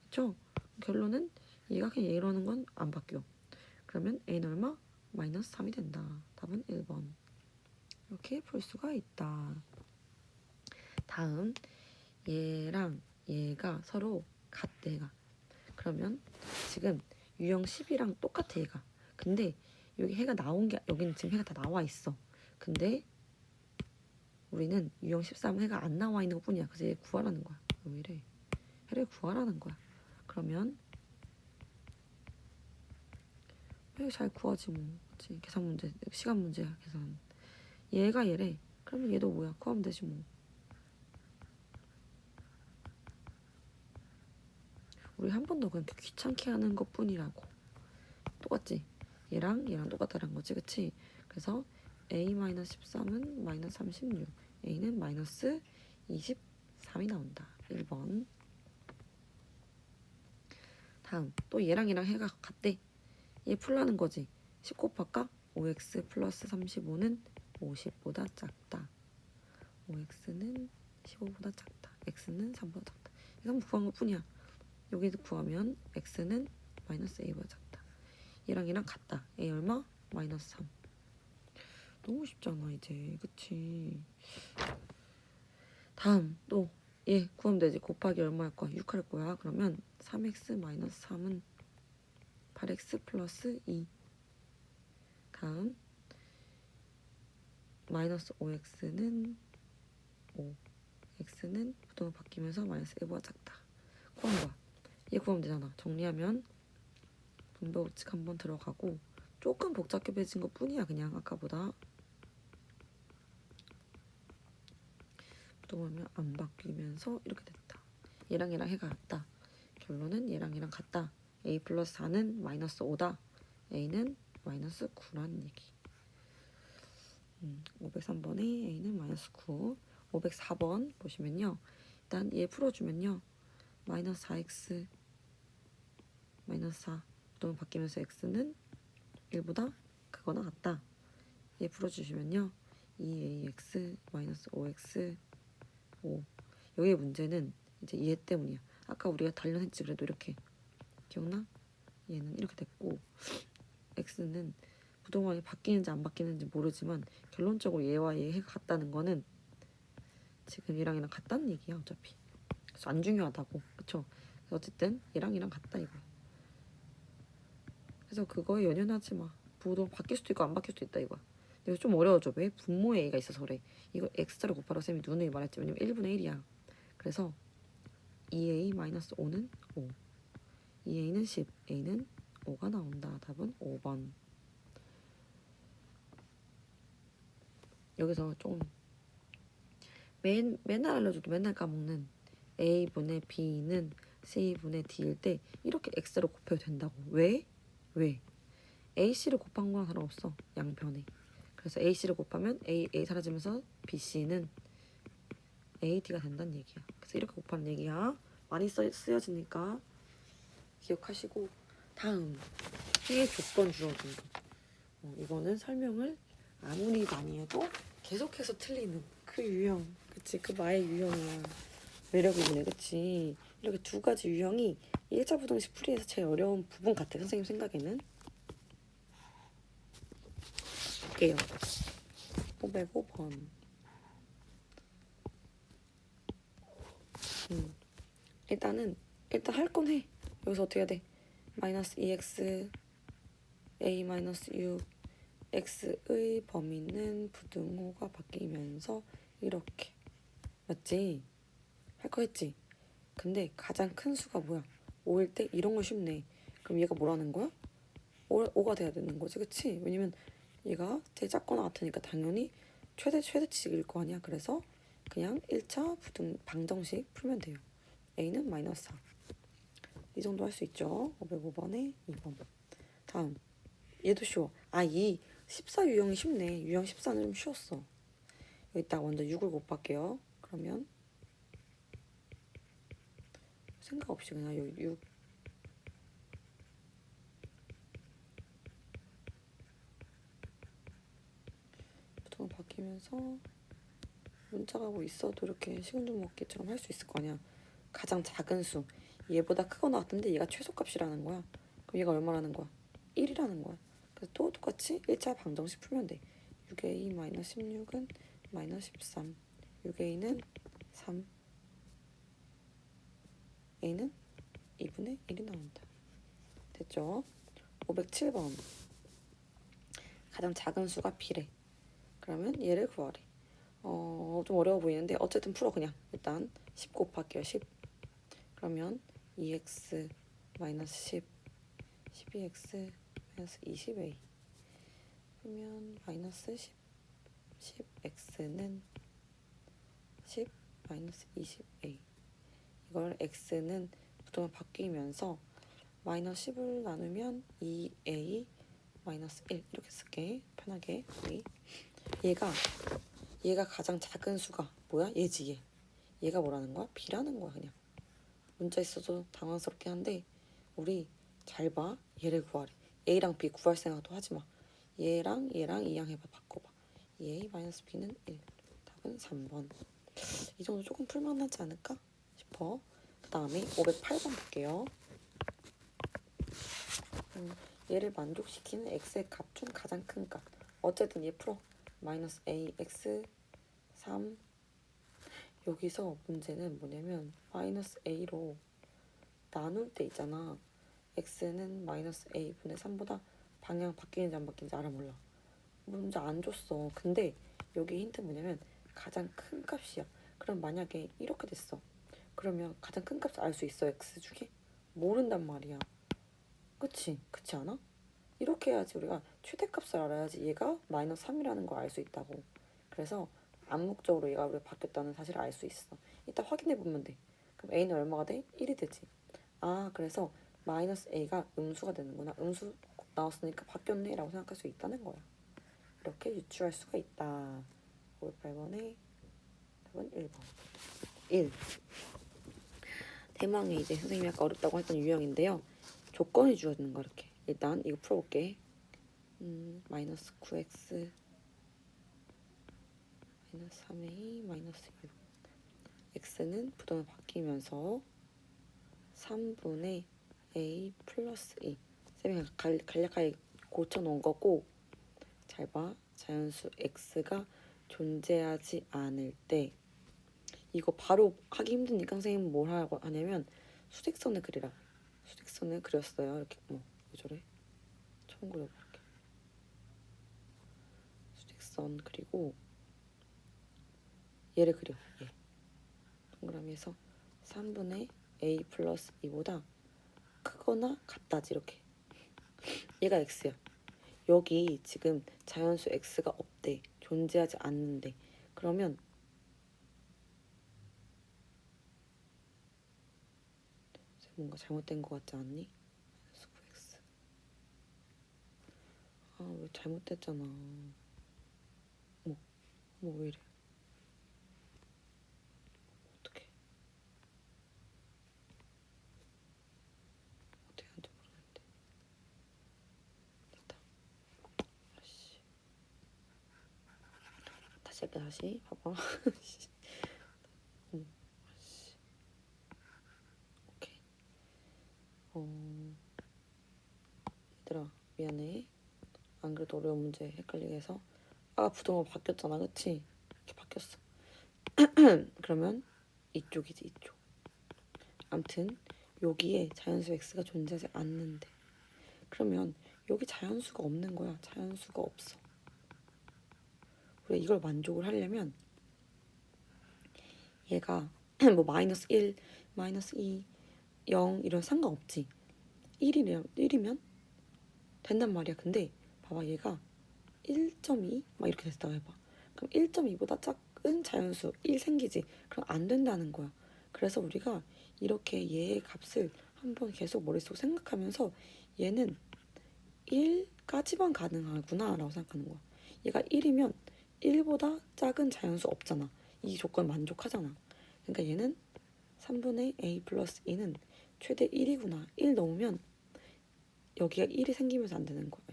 그쵸? 결론은 얘가 그냥 얘라는 건 안 바뀌어. 그러면 a는 얼마? 마이너스 3이 된다. 답은 1번. 이렇게 풀 수가 있다. 다음 얘랑 얘가 서로 같대. 얘가. 그러면 지금 유형 10이랑 똑같아 얘가. 근데 여기 해가 나온 게 여기는 지금 해가 다 나와 있어. 근데 우리는 유형 13은 해가 안 나와 있는 것 뿐이야. 그래서 얘 구하라는 거야. 왜 이래? 해를 구하라는 거야. 그러면 해 잘 구하지 뭐. 그치? 계산 문제, 시간 문제야 계산. 얘가 얘래. 그러면 얘도 뭐야? 구하면 되지 뭐. 우리 한 번 더 그냥 귀찮게 하는 것 뿐이라고. 똑같지? 얘랑 똑같다는 거지. 그치? 그래서 a-13은 마이너스 36 a는 마이너스 23이 나온다. 1번. 다음 또 얘랑 해가 같대. 얘 풀라는 거지. 10 곱할까? 5x 플러스 35는 50보다 작다. 5x는 15보다 작다. x는 3보다 작다. 이거 한번 구한 것 뿐이야. 여기서 구하면 x는 마이너스 a보다 작다. 얘랑 같다. a 얼마? 마이너스 3. 너무 쉽잖아 이제. 그치? 다음 또 얘 구하면 되지. 곱하기 얼마 할 거야? 6 할 거야. 그러면 3x 마이너스 3은 8x 플러스 2. 다음 마이너스 5x는 5 x는 부등호 바뀌면서 마이너스 1보다 작다. 구하는 거야. 얘 구하면 되잖아. 정리하면 분배 법칙 한번 들어가고 조금 복잡해진 것 뿐이야. 그냥 아까보다. 부등호면 안 바뀌면서 이렇게 됐다. 얘랑 해가 같다. 결론은 얘랑 같다. a 플러스 4는 마이너스 5다. a는 마이너스 9라는 얘기. 503번에 a는 마이너스 9. 504번 보시면요. 일단 얘 풀어주면요. 마이너스 4x 마이너스 4 부동은 바뀌면서 x는 1보다 크거나 같다. 얘 풀어주시면요. 2ax 마이너스 5x 5. 여기의 문제는 이제 얘 때문이야. 아까 우리가 단련했지. 그래도 이렇게 기억나? 얘는 이렇게 됐고 x는 부동항이 바뀌는지 안 바뀌는지 모르지만 결론적으로 얘와 얘가 같다는 거는 지금 얘랑 같다는 얘기야 어차피. 그래서 안 중요하다고. 그쵸? 그래서 어쨌든 얘랑 같다 이거야. 그래서 그거에 연연하지 마. 부동 바뀔 수도 있고 안 바뀔 수도 있다 이거야. 이거 좀 어려워져. 왜? 분모의 a가 있어서 그래. 이거 x자를 곱하라고 쌤이 누누이 말했지. 왜냐면 1분의 1이야. 그래서 2a-5는 5. 2a는 10, a는 5가 나온다. 답은 5번. 여기서 좀 맨날 알려줘도 맨날 까먹는 a분의 b는 c분의 d일 때 이렇게 x로 곱해도 된다고. 왜? ac를 곱한 거랑 상관없어. 양변에. 그래서 ac를 곱하면 a 사라지면서 bc는 ad가 된다는 얘기야. 그래서 이렇게 곱하는 얘기야. 많이 쓰여지니까 기억하시고. 다음 해의 조건 주어진 거. 이거는 설명을 아무리 많이 해도 계속해서 틀리는 그 유형. 그치? 그 마의 유형이야. 매력이네. 그치? 이렇게 두 가지 유형이 1차 부등식 풀이에서 제일 어려운 부분 같아. 선생님 생각에는. 볼게요. 505번. 일단 할 건 해. 여기서 어떻게 해야 돼? 마이너스 2x a 마이너스 6 x의 범위는 부등호가 바뀌면서 이렇게. 맞지? 할 거 했지? 근데 가장 큰 수가 뭐야? 5일 때 이런 거 쉽네. 그럼 얘가 뭐라는 거야? 5가 돼야 되는 거지. 그치? 왜냐면 얘가 제일 작거나 같으니까 당연히 최대치일 거 아니야. 그래서 그냥 1차 부등 방정식 풀면 돼요. a는 마이너스 4. 이 정도 할 수 있죠. 505번에 2번. 다음. 얘도 쉬워. 이 14 유형이 쉽네. 유형 14는 좀 쉬웠어. 여기다가 먼저 6을 곱할게요. 그러면 생각 없이 그냥 여기 6 부동은 바뀌면서 문자가 뭐 있어도 이렇게 식은 죽 먹기처럼 할 수 있을 거 아니야. 가장 작은 수. 얘보다 크거나 같은데 얘가 최소값이라는 거야. 그럼 얘가 얼마라는 거야? 1이라는 거야. 그래서 또 똑같이 1차 방정식 풀면 돼. 6a 마이너스 16은 마이너스 13. 6a는 3. a는 2분의 1이 나온다. 됐죠? 507번. 가장 작은 수가 b래. 그러면 얘를 구하래. 좀 어려워 보이는데 어쨌든 풀어 그냥. 일단 10 곱할게요. 10. 그러면 2x 마이너스 10 12x 마이너스 20a 그러면 마이너스 10x는 10 마이너스 20a. 이걸 x는 부동이 바뀌면서 마이너스 10을 나누면 2a 마이너스 1 이렇게 쓸게. 편하게. 얘가 가장 작은 수가 뭐야? 얘지 얘. 얘가 뭐라는 거야? b라는 거야 그냥. 문자 있어도 당황스럽긴 한데 우리 잘 봐. 얘를 구하래. a랑 b 구할 생각도 하지 마. 얘랑 이양 해봐. 바꿔봐. 2a 마이너스 b는 1. 답은 3번. 이 정도 조금 풀만하지 않을까 싶어. 그 다음에 508번 볼게요. 얘를 만족시키는 x의 값 중 가장 큰 값. 어쨌든 얘 풀어. 마이너스 ax 3. 여기서 문제는 뭐냐면 마이너스 a로 나눌 때 있잖아. x는 마이너스 a분의 3보다 방향 바뀌는지 안 바뀌는지 알아 몰라. 문제 안 줬어. 근데 여기 힌트 뭐냐면 가장 큰 값이야. 그럼 만약에 이렇게 됐어. 그러면 가장 큰 값을 알 수 있어. x 중에? 모른단 말이야. 그치 않아? 이렇게 해야지 우리가 최대값을 알아야지 얘가 마이너스 3이라는 걸 알 수 있다고. 그래서 암묵적으로 얘가 우리가 바뀌었다는 사실을 알 수 있어. 이따 확인해 보면 돼. 그럼 a는 얼마가 돼? 1이 되지. 그래서 마이너스 a가 음수가 되는구나. 음수 나왔으니까 바뀌었네 라고 생각할 수 있다는 거야. 이렇게 유추할 수가 있다. 508번에 답은 1번. 1. 대망의 이제 선생님이 아까 어렵다고 했던 유형인데요. 조건이 주어지는 거 이렇게. 일단 이거 풀어볼게. 마이너스 9x 마이너스 3a 마이너스 1. x는 부동이 바뀌면서 3분의 a 플러스 2. 쌤이 간략하게 고쳐놓은 거고, 잘 봐. 자연수 x가 존재하지 않을 때, 이거 바로 하기 힘드니까 선생님은 뭘 하라고 하냐면 수직선을 그리라. 수직선을 그렸어요. 이렇게 왜 저래? 처음 그려볼게. 수직선 그리고 얘를 그려. 얘. 동그라미에서 3분의 a 플러스 2보다 크거나 같다지 이렇게. 얘가 x야. 여기 지금 자연수 x가 없대. 존재하지 않는데. 그러면 뭔가 잘못된 것 같지 않니? 마이너스 9x. 아, 왜 잘못됐잖아. 왜 이래? 어떻게 하는지 모르겠는데. 됐다. 아씨. 다시 할게. 다시 봐봐. 아씨. 오케이. 얘들아 미안해. 안 그래도 어려운 문제 헷갈리게 해서. 부동어 바뀌었잖아, 그치? 이렇게 바뀌었어. 그러면 이쪽이지, 이쪽. 암튼 여기에 자연수 x가 존재하지 않는데, 그러면 여기 자연수가 없는 거야. 자연수가 없어. 그래, 이걸 만족을 하려면 얘가 뭐 마이너스 1, 마이너스 2, 0 이런 상관없지. 1이면 된단 말이야. 근데 봐봐, 얘가 1.2 막 이렇게 됐다고 해봐. 그럼 1.2보다 작은 자연수 1 생기지. 그럼 안 된다는 거야. 그래서 우리가 이렇게 얘의 값을 한번 계속 머릿속 생각하면서 얘는 1까지만 가능하구나 라고 생각하는 거야. 얘가 1이면 1보다 작은 자연수 없잖아. 이 조건 만족하잖아. 그러니까 얘는 3분의 a 플러스 2는 최대 1이구나. 1 넣으면 여기가 1이 생기면서 안 되는 거야.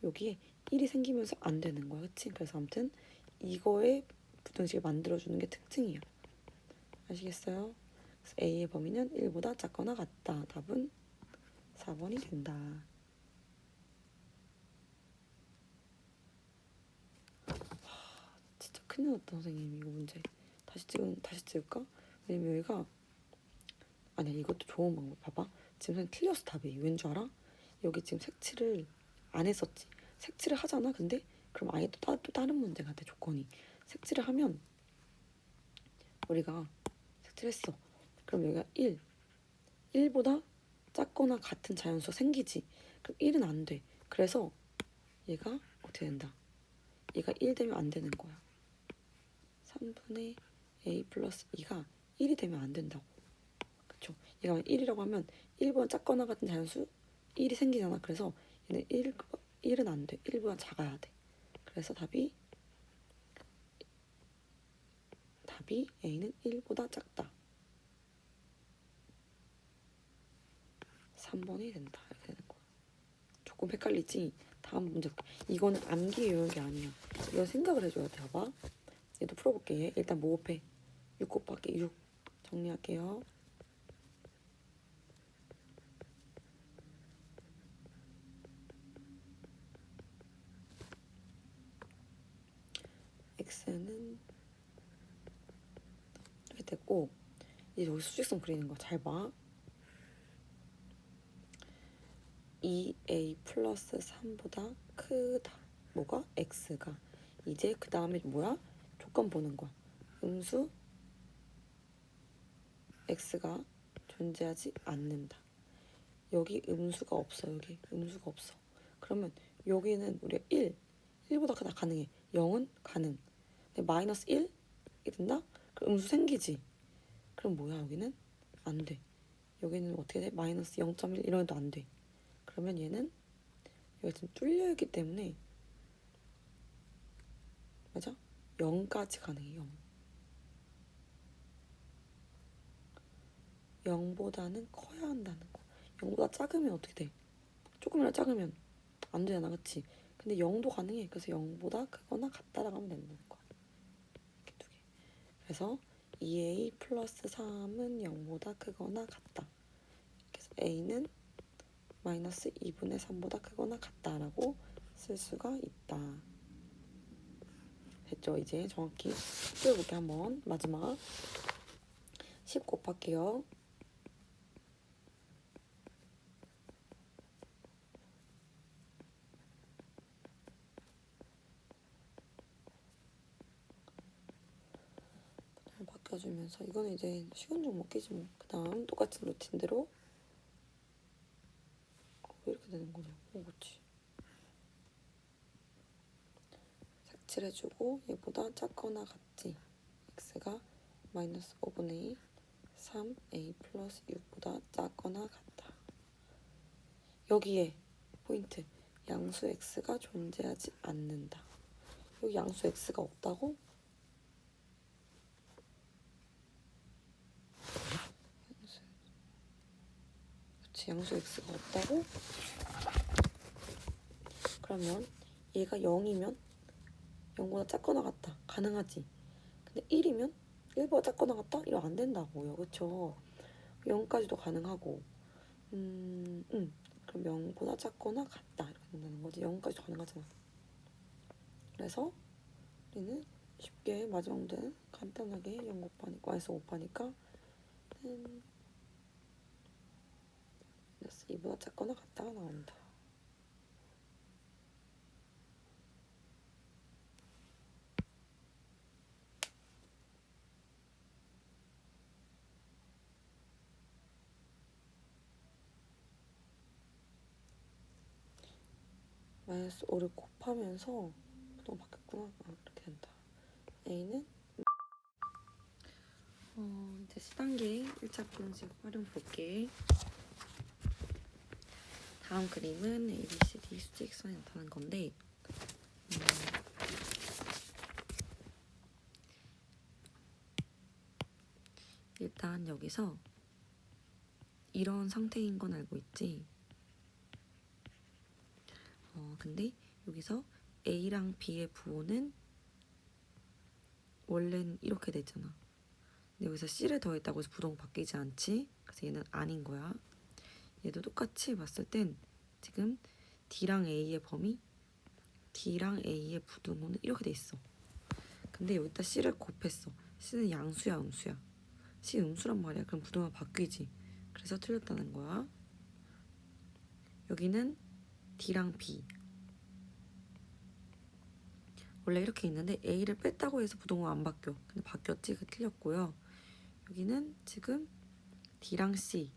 여기에 1이 생기면서 안 되는 거야. 그치? 그래서 아무튼 이거의 부등식을 만들어주는 게 특징이야. 아시겠어요? 그래서 a의 범위는 1보다 작거나 같다. 답은 4번이 된다. 진짜 큰일 났다 선생님. 이거 문제 다시 찍을까? 왜냐면 여기가 아니야, 이것도 좋은 방법. 봐봐, 지금 선생님 틀렸어. 답이 왠 줄 알아? 여기 지금 색칠을 안 했었지. 색칠을 하잖아. 근데 그럼 아예 또 다른 문제가 돼. 조건이 색칠을 하면 우리가 색칠했어. 그럼 여기가 1보다 작거나 같은 자연수가 생기지. 그럼 1은 안 돼. 그래서 얘가 어떻게 된다? 얘가 1 되면 안 되는 거야. 3분의 a 플러스 2가 1이 되면 안 된다고. 그쵸? 얘가 1이라고 하면 1보다 작거나 같은 자연수 1이 생기잖아. 그래서 얘는 1은 안 돼. 1보다 작아야 돼. 그래서 답이 a는 1보다 작다. 3번이 된다. 이렇게 되는 거야. 조금 헷갈리지? 다음 문제. 이거는 암기 요령이 아니야. 이건 생각을 해줘야 돼. 봐봐. 얘도 풀어볼게. 일단 뭐 곱해? 6 곱하기 6 정리할게요. x는 이렇게 됐고, 이제 여기 수직선 그리는 거 잘 봐. 2a 플러스 3보다 크다. 뭐가? x가. 이제 그 다음에 뭐야? 조건 보는 거야. 음수 x가 존재하지 않는다. 여기 음수가 없어. 여기 음수가 없어. 그러면 여기는 우리가 1보다 크다 가능해. 0은 가능. 근데 마이너스 1이 된다? 그럼 음수 생기지. 그럼 뭐야 여기는? 안 돼. 여기는 어떻게 돼? 마이너스 0.1 이런 애도 안 돼. 그러면 얘는 여기가 지금 뚫려있기 때문에 맞아? 0까지 가능해. 0보다는 커야 한다는 거. 0보다 작으면 어떻게 돼? 조금이라도 작으면 안 되잖아, 그치? 근데 0도 가능해. 그래서 0보다 크거나 같다라고 하면 된다는 거야. 이렇게 두 개. 그래서 2a 플러스 3은 0보다 크거나 같다. 그래서 a는 마이너스 2분의 3보다 크거나 같다라고 쓸 수가 있다. 됐죠? 이제 정확히 풀어볼게 한번. 마지막 10 곱할게요. 바꿔주면서 이거는 이제 시간 좀 먹기지 뭐. 그 다음 똑같은 루틴대로 왜 이렇게 되는 거냐. 그렇지. 색칠해주고 얘보다 작거나 같지. x가 마이너스 5분의 3a 플러스 6보다 작거나 같다. 여기에 포인트. 양수 x가 존재하지 않는다. 여기 양수 x가 없다고? 그렇지. 양수 x가 없다고? 그러면 얘가 0이면 0보다 작거나 같다. 가능하지. 근데 1이면 1보다 작거나 같다? 이러면 안 된다고요. 그쵸? 0까지도 가능하고 그럼 0보다 작거나 같다. 이렇게 된다는 거지. 0까지도 가능하잖아. 그래서 우리는 쉽게 마지막 문제는 간단하게 0 곱하니까 마이너스 5파니까 마이너스 2보다 작거나 같다가 나온다. 마이너스 5를 곱하면서 부동 바뀌었구나. 이렇게 된다. A는 이제 C단계 1차 부등식 활용 볼게. 다음 그림은 A, B, C, D 수직 선에 나타난 건데 일단 여기서 이런 상태인 건 알고 있지? 근데 여기서 A랑 B의 부호는 원래는 이렇게 되잖아. 근데 여기서 C를 더했다고 해서 부동 바뀌지 않지? 그래서 얘는 아닌 거야. 얘도 똑같이 봤을 땐 지금 D랑 A의 범위, D랑 A의 부등호는 이렇게 돼 있어. 근데 여기다 C를 곱했어. C는 양수야, 음수야. C 음수란 말이야. 그럼 부등호가 바뀌지. 그래서 틀렸다는 거야. 여기는 D랑 B. 원래 이렇게 있는데 A를 뺐다고 해서 부등호가 안 바뀌어. 근데 바뀌었지? 그 틀렸고요. 여기는 지금 D랑 C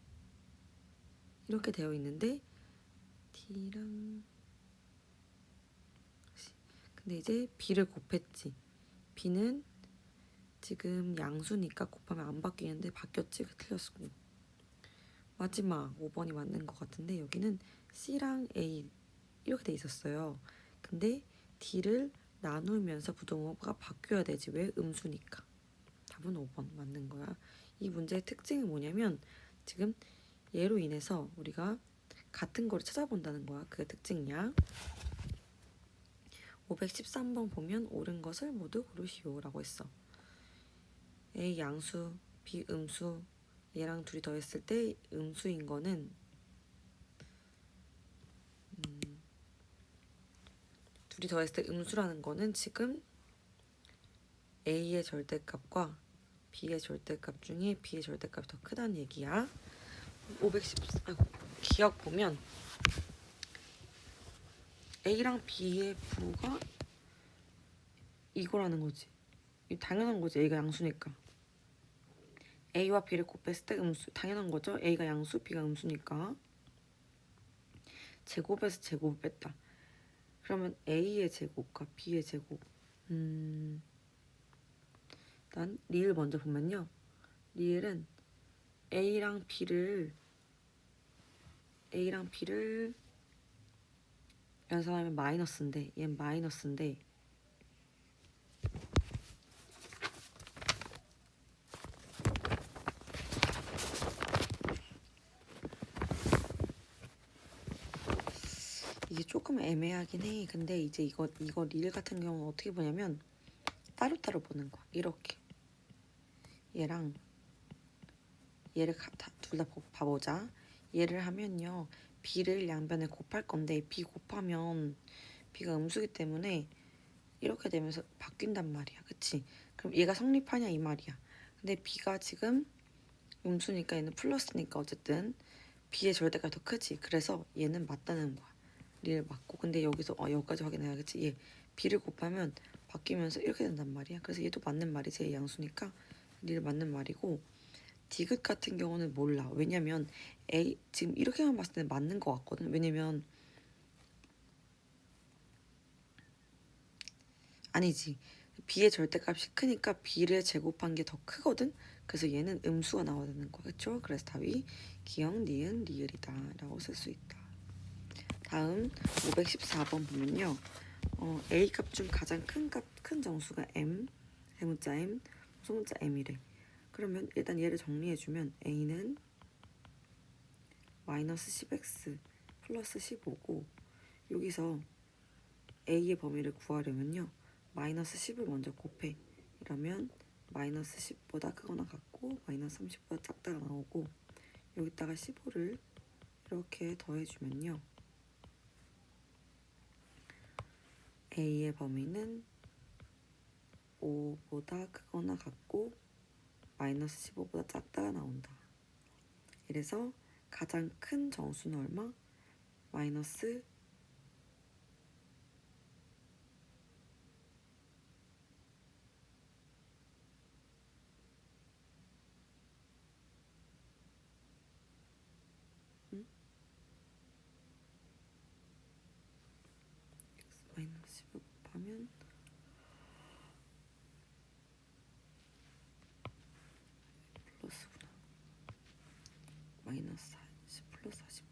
이렇게 되어 있는데 D랑 C. 근데 이제 B를 곱했지. B는 지금 양수니까 곱하면 안 바뀌는데 바뀌었지? 그 틀렸고. 마지막 5번이 맞는 것 같은데 여기는 C랑 A 이렇게 돼 있었어요. 근데 D를 나누면서 부등호가 바뀌어야 되지. 왜? 음수니까. 답은 5번 맞는 거야. 이 문제의 특징이 뭐냐면 지금 얘로 인해서 우리가 같은 거를 찾아본다는 거야. 그게 특징이야. 513번 보면 옳은 것을 모두 고르시오 라고 했어. A 양수, B 음수, 얘랑 둘이 더했을 때 음수인 거는 둘이 더했을 때 음수라는 거는 지금 A의 절대값과 B의 절대값 중에 B의 절대값이 더 크다는 얘기야. 514, 기억 보면 A랑 B의 부호가 이거라는 거지. 당연한 거지. A가 양수니까. A와 B를 곱했을 때 음수. 당연한 거죠. A가 양수, B가 음수니까. 제곱에서 제곱을 뺐다. 그러면 A의 제곱과 B의 제곱. 일단 리을 먼저 보면요. 리을은 A랑 B를 연산하면 마이너스인데 얘는 마이너스인데 이게 조금 애매하긴 해. 근데 이제 이거 리을 같은 경우는 어떻게 보냐면 따로따로 보는 거야. 이렇게 얘랑 얘를 둘 다 봐보자. 얘를 하면요, b를 양변에 곱할 건데 b 곱하면 b가 음수기 때문에 이렇게 되면서 바뀐단 말이야. 그치? 그럼 얘가 성립하냐 이 말이야. 근데 b가 지금 음수니까 얘는 플러스니까 어쨌든 b의 절대가 더 크지. 그래서 얘는 맞다는 거야. 리을 맞고. 근데 여기서 여기까지 확인해야겠지. 얘 b를 곱하면 바뀌면서 이렇게 된단 말이야. 그래서 얘도 맞는 말이지. 얘 양수니까 리을 맞는 말이고, 디귿 같은 경우는 몰라. 왜냐면 A 지금 이렇게만 봤을 때는 맞는 것 같거든. 왜냐면 아니지. b의 절대값이 크니까 b를 제곱한 게 더 크거든. 그래서 얘는 음수가 나와야 되는 거야. 그쵸? 그래서 답이 기역, 니은, 리을이다 라고 쓸 수 있다. 다음 514번 보면요. A 값 중 가장 큰 정수가 m, 대문자 m, 소문자 m이래. 그러면 일단 얘를 정리해주면 a는 마이너스 10x 플러스 15고, 여기서 a의 범위를 구하려면요, 마이너스 10을 먼저 곱해. 이러면 마이너스 10보다 크거나 같고 마이너스 30보다 작다가 나오고, 여기다가 15를 이렇게 더해주면요, a의 범위는 5보다 크거나 같고 마이너스 15보다 작다가 나온다. 이래서 가장 큰 정수는 얼마? 마이너스 10을 곱하면 플러스구나. 마이너스 40 플러스 40.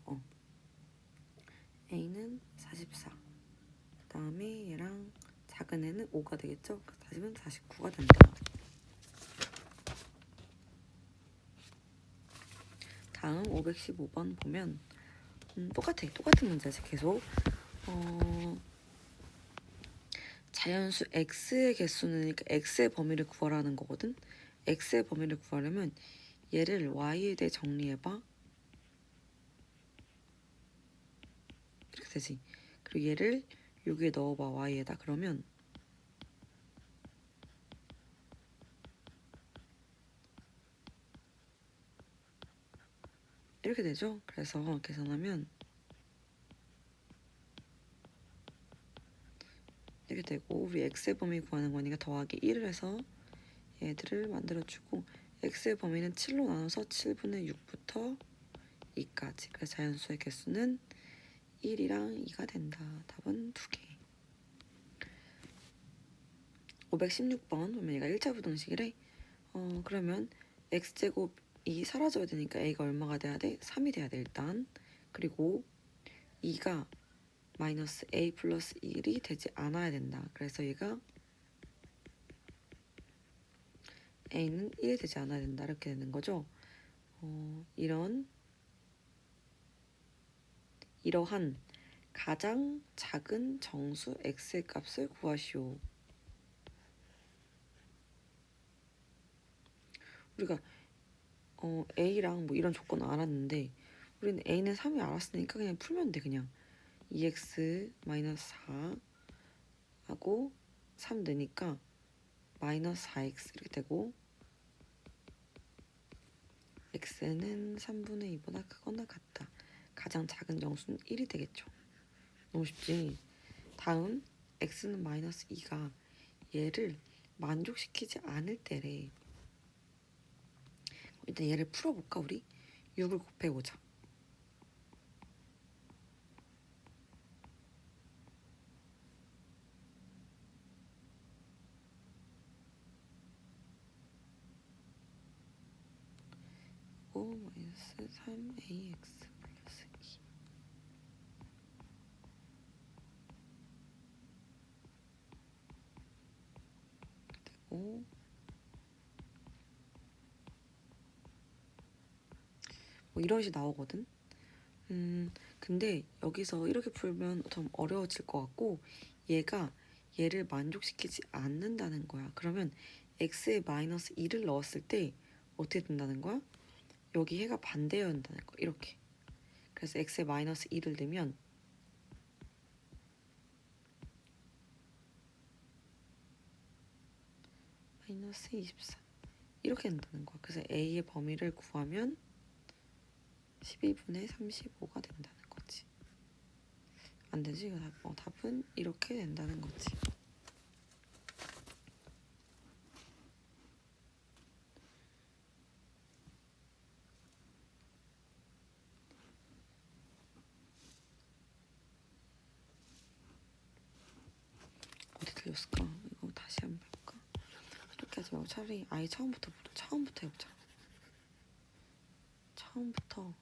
a는 44. 그 다음에 얘랑 작은 애는 5가 되겠죠? 40은 49가 된다. 다음 515번 보면 똑같은 문제지. 계속 자연수 x의 개수는, 그러니까 x의 범위를 구하라는 거거든. x의 범위를 구하려면 얘를 y에 대해 정리해봐. 이렇게 되지. 그리고 얘를 여기에 넣어봐. y에다. 그러면 이렇게 되죠. 그래서 계산하면 이렇게 되고, 우리 x의 범위 구하는 거니까 더하기 1을 해서 얘들을 만들어주고, x의 범위는 7로 나눠서 7분의 6부터 2까지. 그래서 자연수의 개수는 1이랑 2가 된다. 답은 2개. 516번 보면 얘가 1차 부등식이래. 그러면 x제곱이 사라져야 되니까 a가 얼마가 돼야 돼? 3이 돼야 돼 일단. 그리고 2가 마이너스 a 플러스 1이 되지 않아야 된다. 그래서 얘가 a는 1이 되지 않아야 된다. 이렇게 되는 거죠. 이러한 가장 작은 정수 x의 값을 구하시오. 우리가 a랑 뭐 이런 조건을 알았는데, 우리는 a는 3이 알았으니까 그냥 풀면 돼. 그냥 2x 마이너스 4 하고 3 되니까 마이너스 4x 이렇게 되고, x는 3분의 2보다 크거나 같다. 가장 작은 정수는 1이 되겠죠. 너무 쉽지? 다음 x는 마이너스 2가 얘를 만족시키지 않을 때래. 일단 얘를 풀어볼까 우리? 6을 곱해보자. 마이너스 3ax 플러스 2. 되고, 뭐 이런 식이 나오거든. 근데 여기서 이렇게 풀면 좀 어려워질 것 같고 얘가 얘를 만족시키지 않는다는 거야. 그러면 x에 마이너스 2를 넣었을 때 어떻게 된다는 거야? 여기 해가 반대여야 한다는 거야. 이렇게. 그래서 x에 마이너스 2를 넣으면 마이너스 24 이렇게 된다는 거야. 그래서 a의 범위를 구하면 12분의 35가 된다는 거지. 안 되지? 답은 이렇게 된다는 거지. 어디 틀렸을까? 이거 다시 한번 해볼까? 이렇게 하지 말고 차라리 아예 처음부터 해보자. 처음부터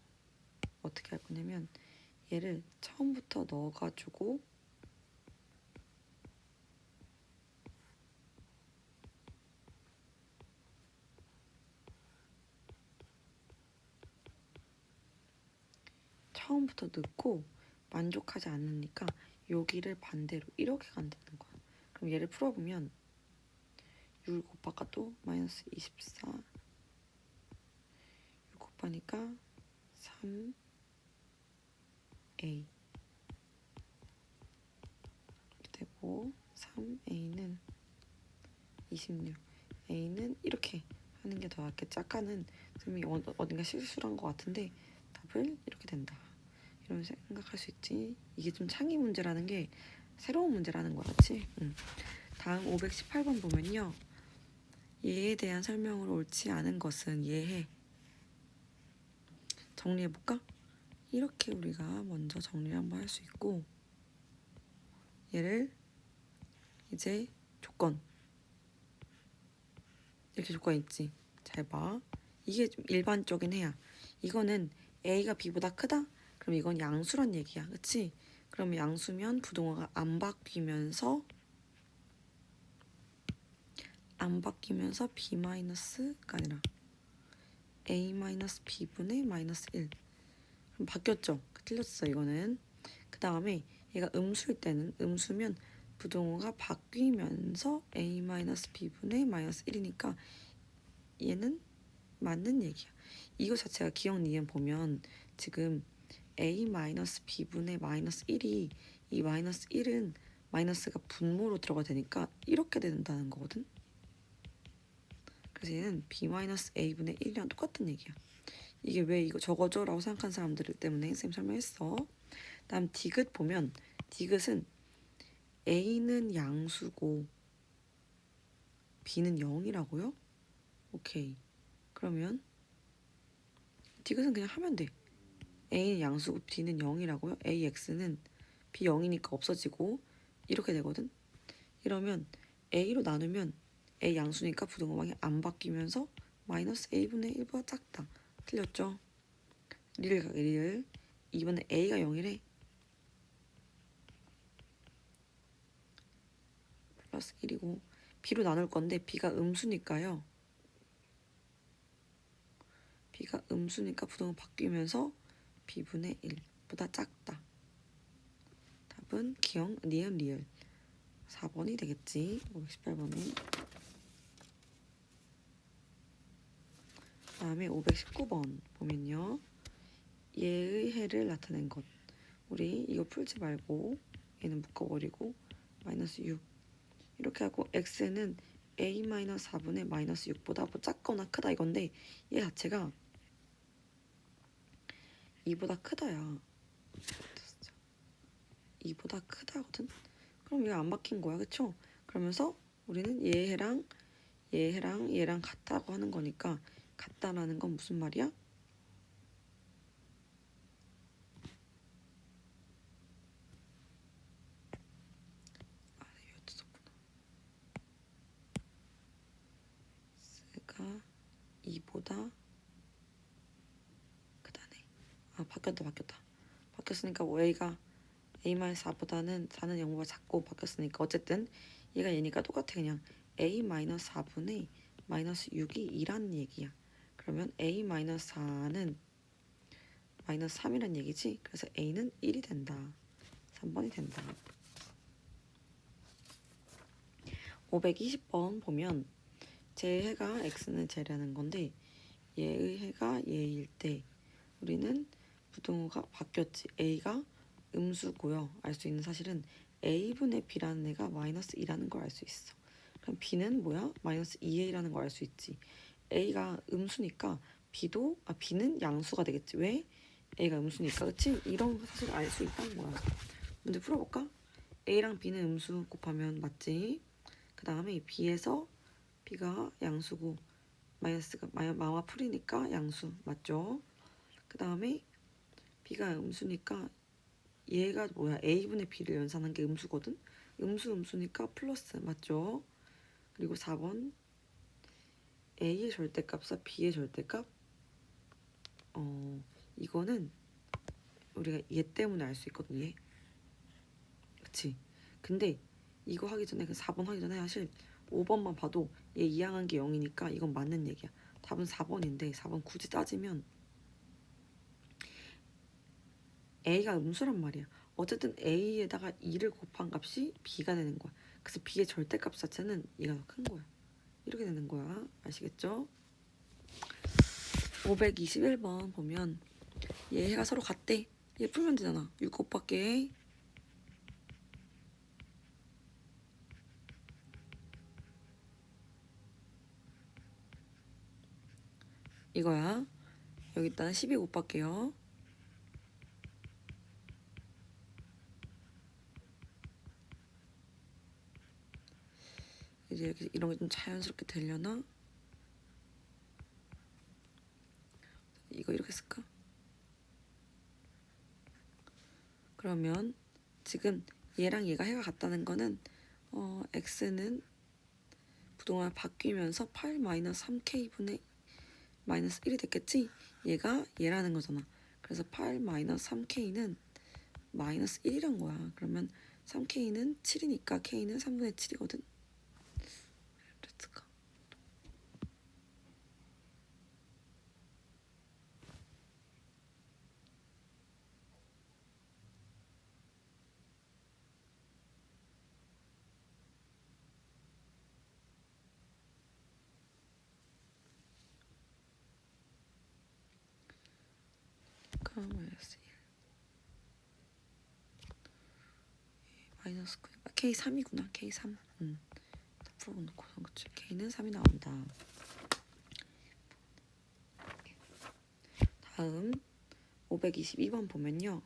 어떻게 할 거냐면 얘를 처음부터 넣어가지고 처음부터 넣고 만족하지 않으니까 여기를 반대로 이렇게 간다는 거야. 그럼 얘를 풀어보면 6 곱하까 또 마이너스 24 6 곱하니까 3a 되고 3a는 26 a는 이렇게 하는 게 더 낫겠지. 아까는 선생님이 어딘가 실수를 한 것 같은데 답을 이렇게 된다. 이런 생각할 수 있지. 이게 좀 창의 문제라는 게 새로운 문제라는 거 같지? 다음 518번 보면요. 예에 대한 설명으로 옳지 않은 것은 예해. 정리해볼까? 이렇게 우리가 먼저 정리를 한번 할 수 있고 얘를 이제 조건 이렇게 조건 있지. 잘 봐. 이게 좀 일반적인 해야. 이거는 A가 B보다 크다? 그럼 이건 양수란 얘기야. 그치? 그럼 양수면 부동어가 안 바뀌면서 B-가 아니라 A-B분의 마이너스 1. 그럼 바뀌었죠? 틀렸어 이거는. 그 다음에 얘가 음수일 때는 음수면 부동어가 바뀌면서 A-B분의 마이너스 1이니까 얘는 맞는 얘기야. 이거 자체가 기억 니은 보면 지금 A-B분의 마이너스 1이 이 마이너스 1은 마이너스가 분모로 들어가 되니까 이렇게 된다는 거거든. 그래서 얘는 B-A분의 1이랑 똑같은 얘기야. 이게 왜 이거 저거죠? 라고 생각한 사람들 때문에 선생님 설명했어. 다음 디귿 보면 디귿은 A는 양수고 B는 0이라고요? 오케이. 그러면 디귿은 그냥 하면 돼. A는 양수고 B는 0이라고요? AX는 B 0이니까 없어지고 이렇게 되거든. 이러면 A로 나누면 A 양수니까 부등호방이 안 바뀌면서 마이너스 A분의 1보다 작다. 틀렸죠? 리을 가게 리을. 이번에 A가 0이래. 플러스 1이고 B로 나눌 건데 B가 음수니까요. B가 음수니까 부등호 바뀌면서 B분의 1보다 작다. 답은 기억, 니은, 리을 4번이 되겠지. 518번은. 다음에 519번 보면요. 얘의 해를 나타낸 것. 우리 이거 풀지 말고 얘는 묶어버리고 마이너스 6 이렇게 하고 x는 a-4분의 마이너스 6보다 뭐 작거나 크다 이건데 얘 자체가 2보다 크다야. 2보다 크다거든. 그럼 얘가 안 바뀐 거야. 그쵸? 그러면서 우리는 얘랑 얘랑 같다고 하는 거니까 같다라는 건 무슨 말이야? 가 2보다 크다네. 아 바뀌었다. 바뀌었으니까 뭐 A가 A-4보다는 4는 0보다 작고 바뀌었으니까 어쨌든 얘가 얘니까 똑같아. 그냥 A-4분의 마이너스 6이 2란 얘기야. 그러면 A-4는 마이너스 3이란 얘기지. 그래서 A는 1이 된다. 3번이 된다. 520번 보면 제 해가 x는 제라는 건데 얘의 해가 얘일 때 우리는 부등호가 바뀌었지. a가 음수고요. 알 수 있는 사실은 a분의 b라는 애가 마이너스 2라는 걸 알 수 있어. 그럼 b는 뭐야? 마이너스 2a라는 걸 알 수 있지. a가 음수니까 b는 양수가 되겠지. 왜? a가 음수니까. 그치? 이런 사실을 알 수 있다는 거야. 문제 풀어볼까? a랑 b는 음수 곱하면 맞지? 그 다음에 b에서 b가 양수고 마이너스가 마마 풀이니까 양수 맞죠? 그 다음에 b가 음수니까 얘가 뭐야? a분의 b를 연산한 게 음수거든? 음수니까 플러스 맞죠? 그리고 4번 a의 절대값과 b의 절대값 이거는 우리가 얘 때문에 알 수 있거든. 얘 그치? 근데 이거 하기 전에 그 4번 하기 전에 사실 5번만 봐도 얘 이항한 게 0이니까 이건 맞는 얘기야. 답은 4번인데 4번 굳이 따지면 a가 음수란 말이야. 어쨌든 a에다가 2를 곱한 값이 b가 되는 거야. 그래서 b의 절대값 자체는 얘가 더 큰 거야. 이렇게 되는 거야. 아시겠죠? 521번 보면 얘가 서로 같대. 얘 풀면 되잖아. 6 곱할게. 이거야. 여기다가 12 곱할게요. 이제 이렇게 이런 게 좀 자연스럽게 되려나? 이거 이렇게 쓸까? 그러면 지금 얘랑 얘가 해가 같다는 거는 x는 부동안 바뀌면서 8-3k분의 마이너스 1이 됐겠지? 얘가 얘라는 거잖아. 그래서 8-3k는 마이너스 1이란 거야. 그러면 3k는 7이니까 k는 3분의 7이거든. 됐을까? 마이너스 1 마이너스 9 k 3이구나. k 3 다 풀어놓고 그치. k는 3이 나온다. 다음 522번 보면요.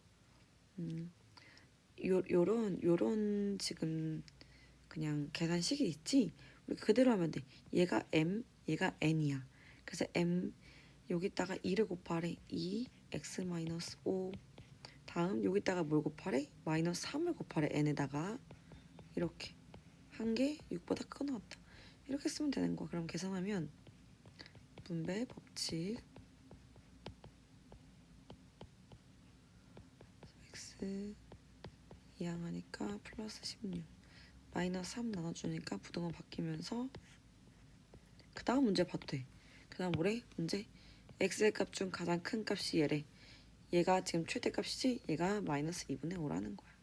요런 지금 그냥 계산식이 있지? 우리 그대로 하면 돼. 얘가 m, 얘가 n이야. 그래서 m 여기다가 2를 곱하래. 2x-5 다음 여기다가 뭘 곱하래? 마이너스 3을 곱하래. n에다가 이렇게 한 게 6보다 크거 나왔다. 이렇게 쓰면 되는 거야. 그럼 계산하면 분배 법칙 x 이항하니까 플러스 16 마이너스 3 나눠주니까 부등호 바뀌면서 그 다음 문제 봐도 돼. 그 다음 뭐래? 문제 x의 값 중 가장 큰 값이 얘래. 얘가 지금 최대값이지? 얘가 마이너스 2분의 5라는 거야.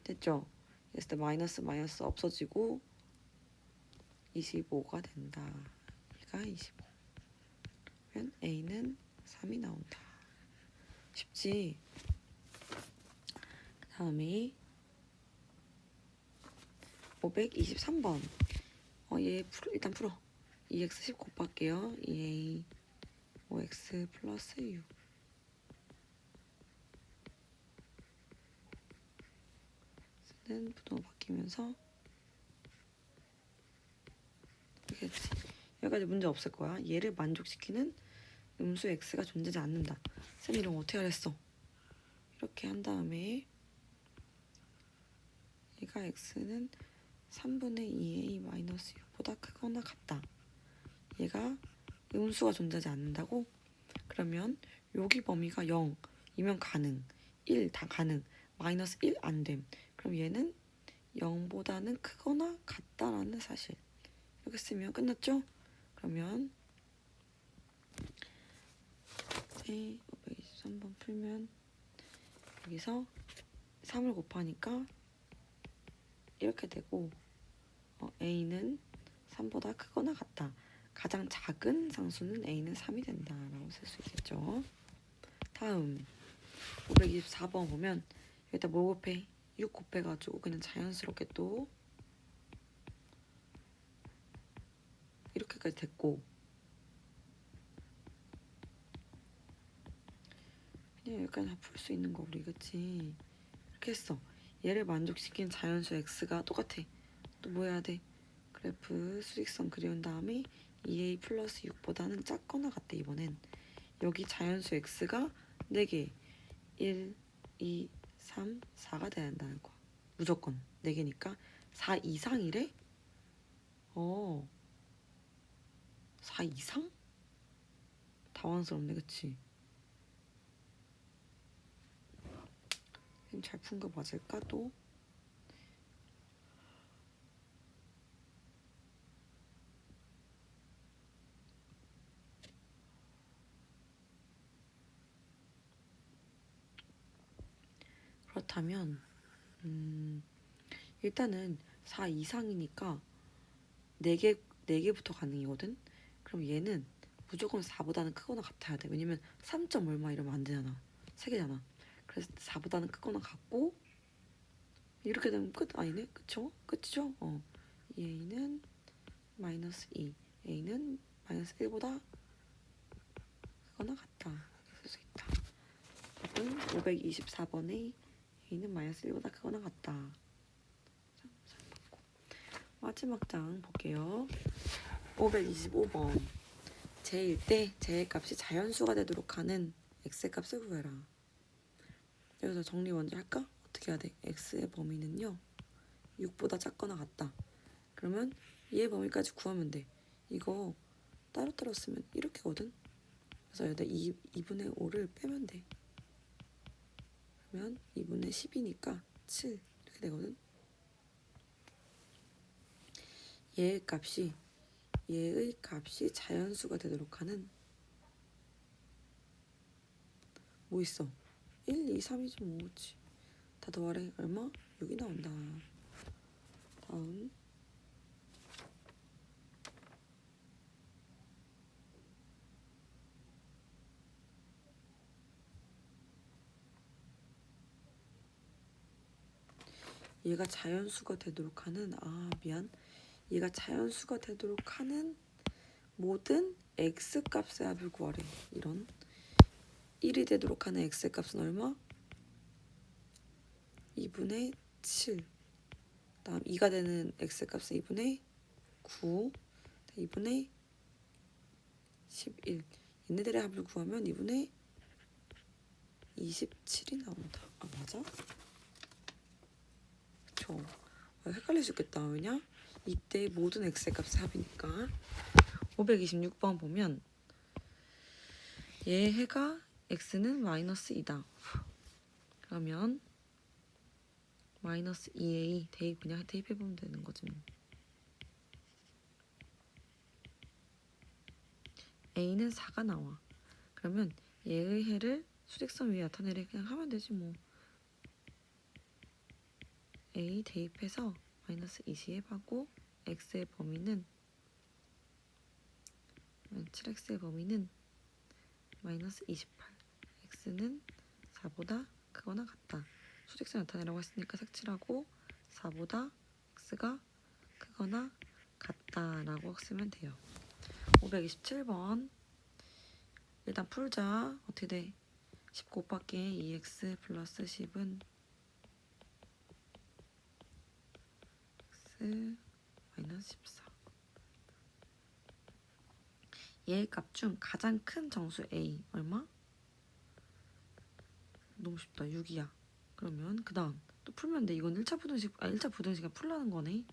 됐죠? 그랬을 때 마이너스 없어지고 25가 된다. 얘가 25. 그러면 a는 3이 나온다. 쉽지? 그 다음에 523번 얘 일단 풀어. 2x 10 곱할게요. 2a 5x 플러스 6 는 부등호 바뀌면서 이렇게 됐지. 여기까지 문제 없을 거야. 얘를 만족시키는 음수 x가 존재하지 않는다. 쌤 이런 거 어떻게 하랬어? 이렇게 한 다음에 얘가 x는 3분의 2a 마이너스 6보다 크거나 같다. 얘가 음수가 존재하지 않는다고? 그러면 여기 범위가 0이면 가능, 1 다 가능, 마이너스 1 안 됨. 그럼 얘는 0보다는 크거나 같다라는 사실. 이렇게 쓰면 끝났죠? 그러면 523 3번 풀면 여기서 3을 곱하니까 이렇게 되고 a는 3보다 크거나 같다. 가장 작은 상수는 a는 3이 된다라고 쓸 수 있겠죠. 다음 524번 보면 여기다 뭐 곱해? 6 곱해가지고 그냥 자연스럽게 또 이렇게까지 됐고 그냥 여기까지 다 풀 수 있는 거 우리 그치? 이렇게 했어. 얘를 만족시킨 자연수 x가 똑같아. 또 뭐 해야 돼? 그래프 수직선 그리운 다음에 2a 플러스 6보다는 작거나 같대. 이번엔 여기 자연수 x가 4개 1, 2, 3, 4가 돼야 한다는 거야. 무조건 4개니까 4 이상이래? 4 이상? 당황스럽네 그치? 잘 푼 거 맞을까 또? 그렇다면 일단은 4 이상이니까 4개부터 가능이거든? 그럼 얘는 무조건 4보다는 크거나 같아야 돼. 왜냐면 3점 얼마 이러면 안 되잖아. 3개잖아. 그래서 4보다는 크거나 같고 이렇게 되면 끝 아니네? 그쵸? 끝이죠? A는 마이너스 2 A는 마이너스 1보다 크거나 같다. 이렇게 쓸 수 있다. 답은 524번에 A는 마이너스 1보다 크거나 같다. 마지막 장 볼게요. 525번 제1 때 제의 값이 자연수가 되도록 하는 x의 값을 구해라. 여기서 정리 먼저 할까? 어떻게 해야 돼? x의 범위는요 6보다 작거나 같다. 그러면 얘의 범위까지 구하면 돼. 이거 따로따로 쓰면 이렇게거든. 그래서 여기다 2분의 5를 빼면 돼. 그러면 2분의 10이니까 7 이렇게 되거든. 얘의 값이 자연수가 되도록 하는 뭐 있어? 1, 2, 3이지 뭐지. 다 더하래. 얼마? 6이 나온다. 다음 얘가 자연수가 되도록 하는 얘가 자연수가 되도록 하는 모든 x값의 합을 구하래. 이런 1이 되도록 하는 x값은 얼마? 2분의 7. 다음 2가 되는 x값은 2분의 9. 2분의 11. 얘네들의 합을 구하면 2분의 27이 나온다. 맞아? 그쵸. 헷갈릴 수 있겠다. 왜냐? 이때 모든 x값의 합이니까. 526번 보면 얘 해가 x는 마이너스 2다. 그러면 마이너스 2a 그냥 대입해보면 되는 거지 뭐. a는 4가 나와. 그러면 얘의 해를 수직선 위에 나타내래. 그냥 하면 되지 뭐. a 대입해서 마이너스 20하고 x의 범위는 7x의 범위는 마이너스 28. x는 4보다 크거나 같다. 수직선 나타내라고 했으니까 색칠하고 4보다 x가 크거나 같다라고 쓰면 돼요. 527번 일단 풀자. 어떻게 돼? 10 곱하기 2x 플러스 10은 x 마이너스 14. 얘의 값 중 가장 큰 정수 a 얼마? 너무 쉽다. 6이야. 그러면 그 다음 또 풀면 돼. 이건 1차 부등식이 풀라는 거네.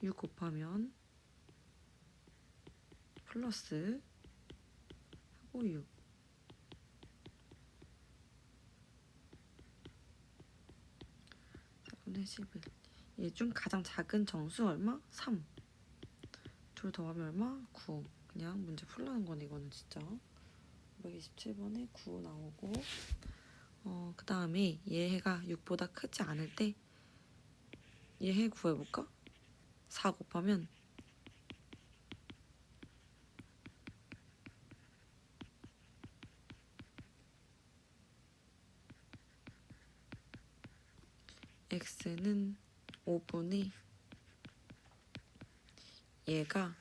6 곱하면 플러스 하고 6. 4분의 11. 얘 중 가장 작은 정수 얼마? 3. 둘 더하면 얼마? 9. 그냥 문제 풀라는 거네 이거는 진짜. 527번에 9 나오고 그 다음에 얘가 6보다 크지 않을 때 얘 구해볼까? 4 곱하면 x는 5분의 얘가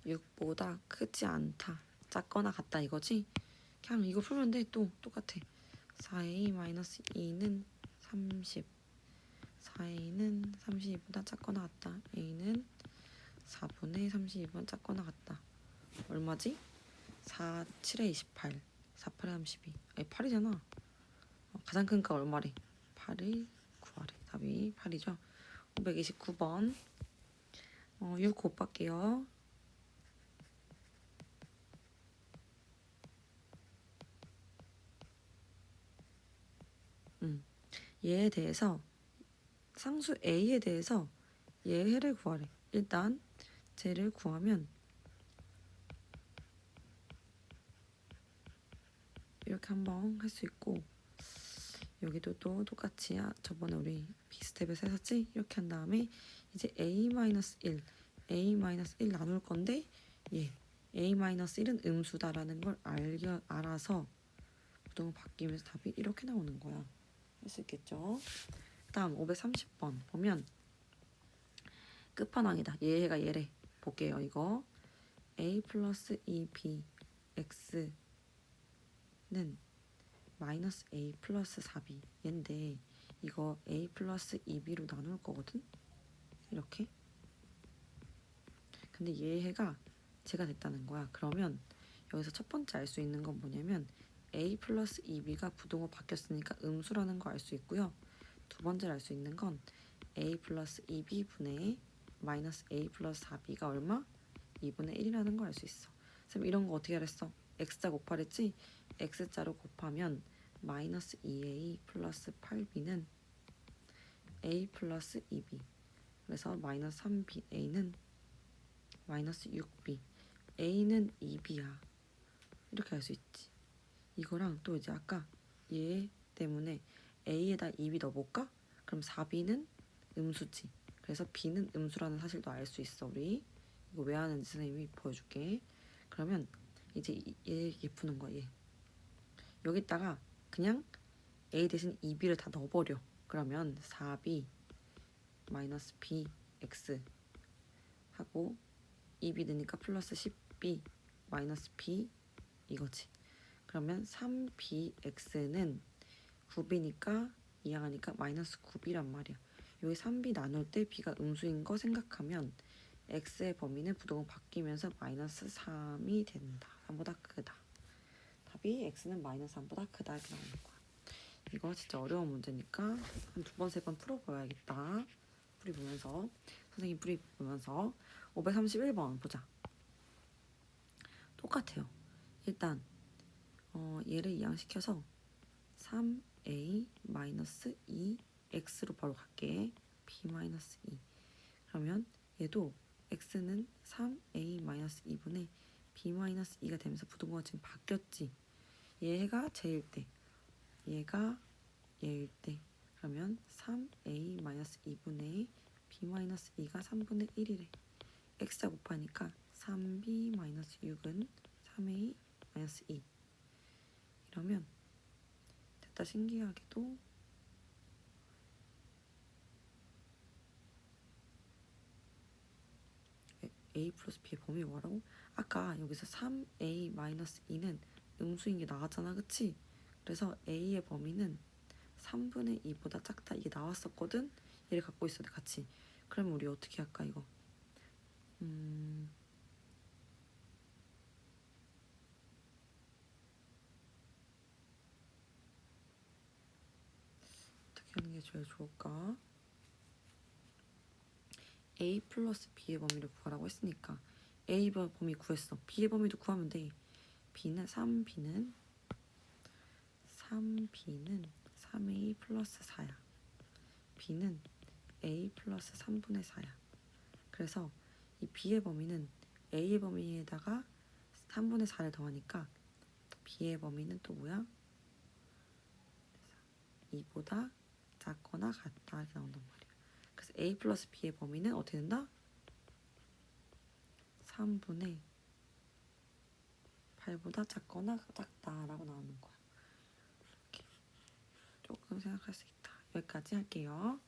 6보다 크지 않다. 작거나 같다 이거지? 그냥 이거 풀면 돼. 또 똑같아. 4a-2는 30. 4a는 32보다 작거나 같다. a는 4분의 32보다 작거나 같다. 얼마지? 4, 7에 28. 4, 8에 32. 아니 8이잖아. 가장 큰 거 얼마래? 8의 9하래. 답이 8이죠. 529번. 6 곱할게요. 얘에 대해서 상수 a에 대해서 얘를 구하래. 일단 쟤를 구하면 이렇게 한번 할 수 있고 여기도 또 똑같이 저번에 우리 비스텝에서 했었지? 이렇게 한 다음에 이제 a-1 a-1 나눌 건데 a-1은 음수다라는 걸 알아서 부동을 바뀌면서 답이 이렇게 나오는 거야. 할 수 있겠죠? 다음 530번 보면 끝판왕이다. 얘가 얘래. 볼게요. 이거 a 플러스 2b x는 마이너스 a 플러스 4b 얘인데 이거 a 플러스 2b로 나눌 거거든? 이렇게. 근데 얘가 제가 됐다는 거야. 그러면 여기서 첫 번째 알 수 있는 건 뭐냐면 a 플러스 2b가 부동호 바뀌었으니까 음수라는 거 알 수 있고요. 두 번째로 알 수 있는 건 a 플러스 2b 분의 마이너스 a 플러스 4b가 얼마? 2분의 1이라는 걸 알 수 있어. 그럼 이런 거 어떻게 알았어? x자 곱하랬지? x자로 곱하면 마이너스 2a 플러스 8b는 a 플러스 2b 그래서 마이너스 3b a는 마이너스 6b a는 2b야. 이렇게 알 수 있지. 이거랑 또 이제 아까 얘 때문에 a에다 2b 넣어볼까? 그럼 4b는 음수지. 그래서 b는 음수라는 사실도 알 수 있어. 우리 이거 왜 하는지 선생님이 보여줄게. 그러면 이제 얘 푸는 거야. 얘 여기다가 그냥 a 대신 2b를 다 넣어버려. 그러면 4b 마이너스 b x 하고 2b 넣으니까 플러스 10b 마이너스 b 이거지. 그러면 3bx는 9b니까 이항하니까 마이너스 9b란 말이야. 여기 3b 나눌 때 b가 음수인 거 생각하면 x의 범위는 부동호 바뀌면서 마이너스 3이 된다. 3보다 크다. 답이 x는 마이너스 3보다 크다 이렇게 나오는 거야. 이거 진짜 어려운 문제니까 한 2번, 3번 풀어봐야겠다. 풀이 보면서 선생님 풀이 보면서 531번 보자. 똑같아요. 일단 얘를 이항시켜서 3a-2x로 바로 갈게. b-2 그러면 얘도 x는 3a-2분의 b-2가 되면서 부동호가 지금 바뀌었지. 얘가 쟤일 때 얘가 얘일 때 그러면 3a-2분의 b-2가 3분의 1이래. x자 곱하니까 3b-6은 3a-2 이러면 됐다. 신기하게도 a 플러스 b의 범위 뭐라고? 아까 여기서 3a-2는 음수인 게 나왔잖아. 그치? 그래서 a의 범위는 3분의 2보다 작다. 이게 나왔었거든? 얘를 갖고 있어야 돼. 같이. 그러면 우리 어떻게 할까 이거? 어떻게 하는 게 제일 좋을까? a 플러스 b의 범위를 구하라고 했으니까 a 범위 구했어. b의 범위도 구하면 돼. b는 3b는 3a 플러스 4야. b는 a 플러스 3분의 4야. 그래서 이 b의 범위는 a의 범위에다가 3분의 4를 더하니까 b의 범위는 또 뭐야? 2보다 작거나 같다 이렇게 나온단 말이야. 그래서 a 플러스 b의 범위는 어떻게 된다? 3분의 8보다 작거나 작다라고 나오는 거야. 이렇게 조금 생각할 수 있다. 여기까지 할게요.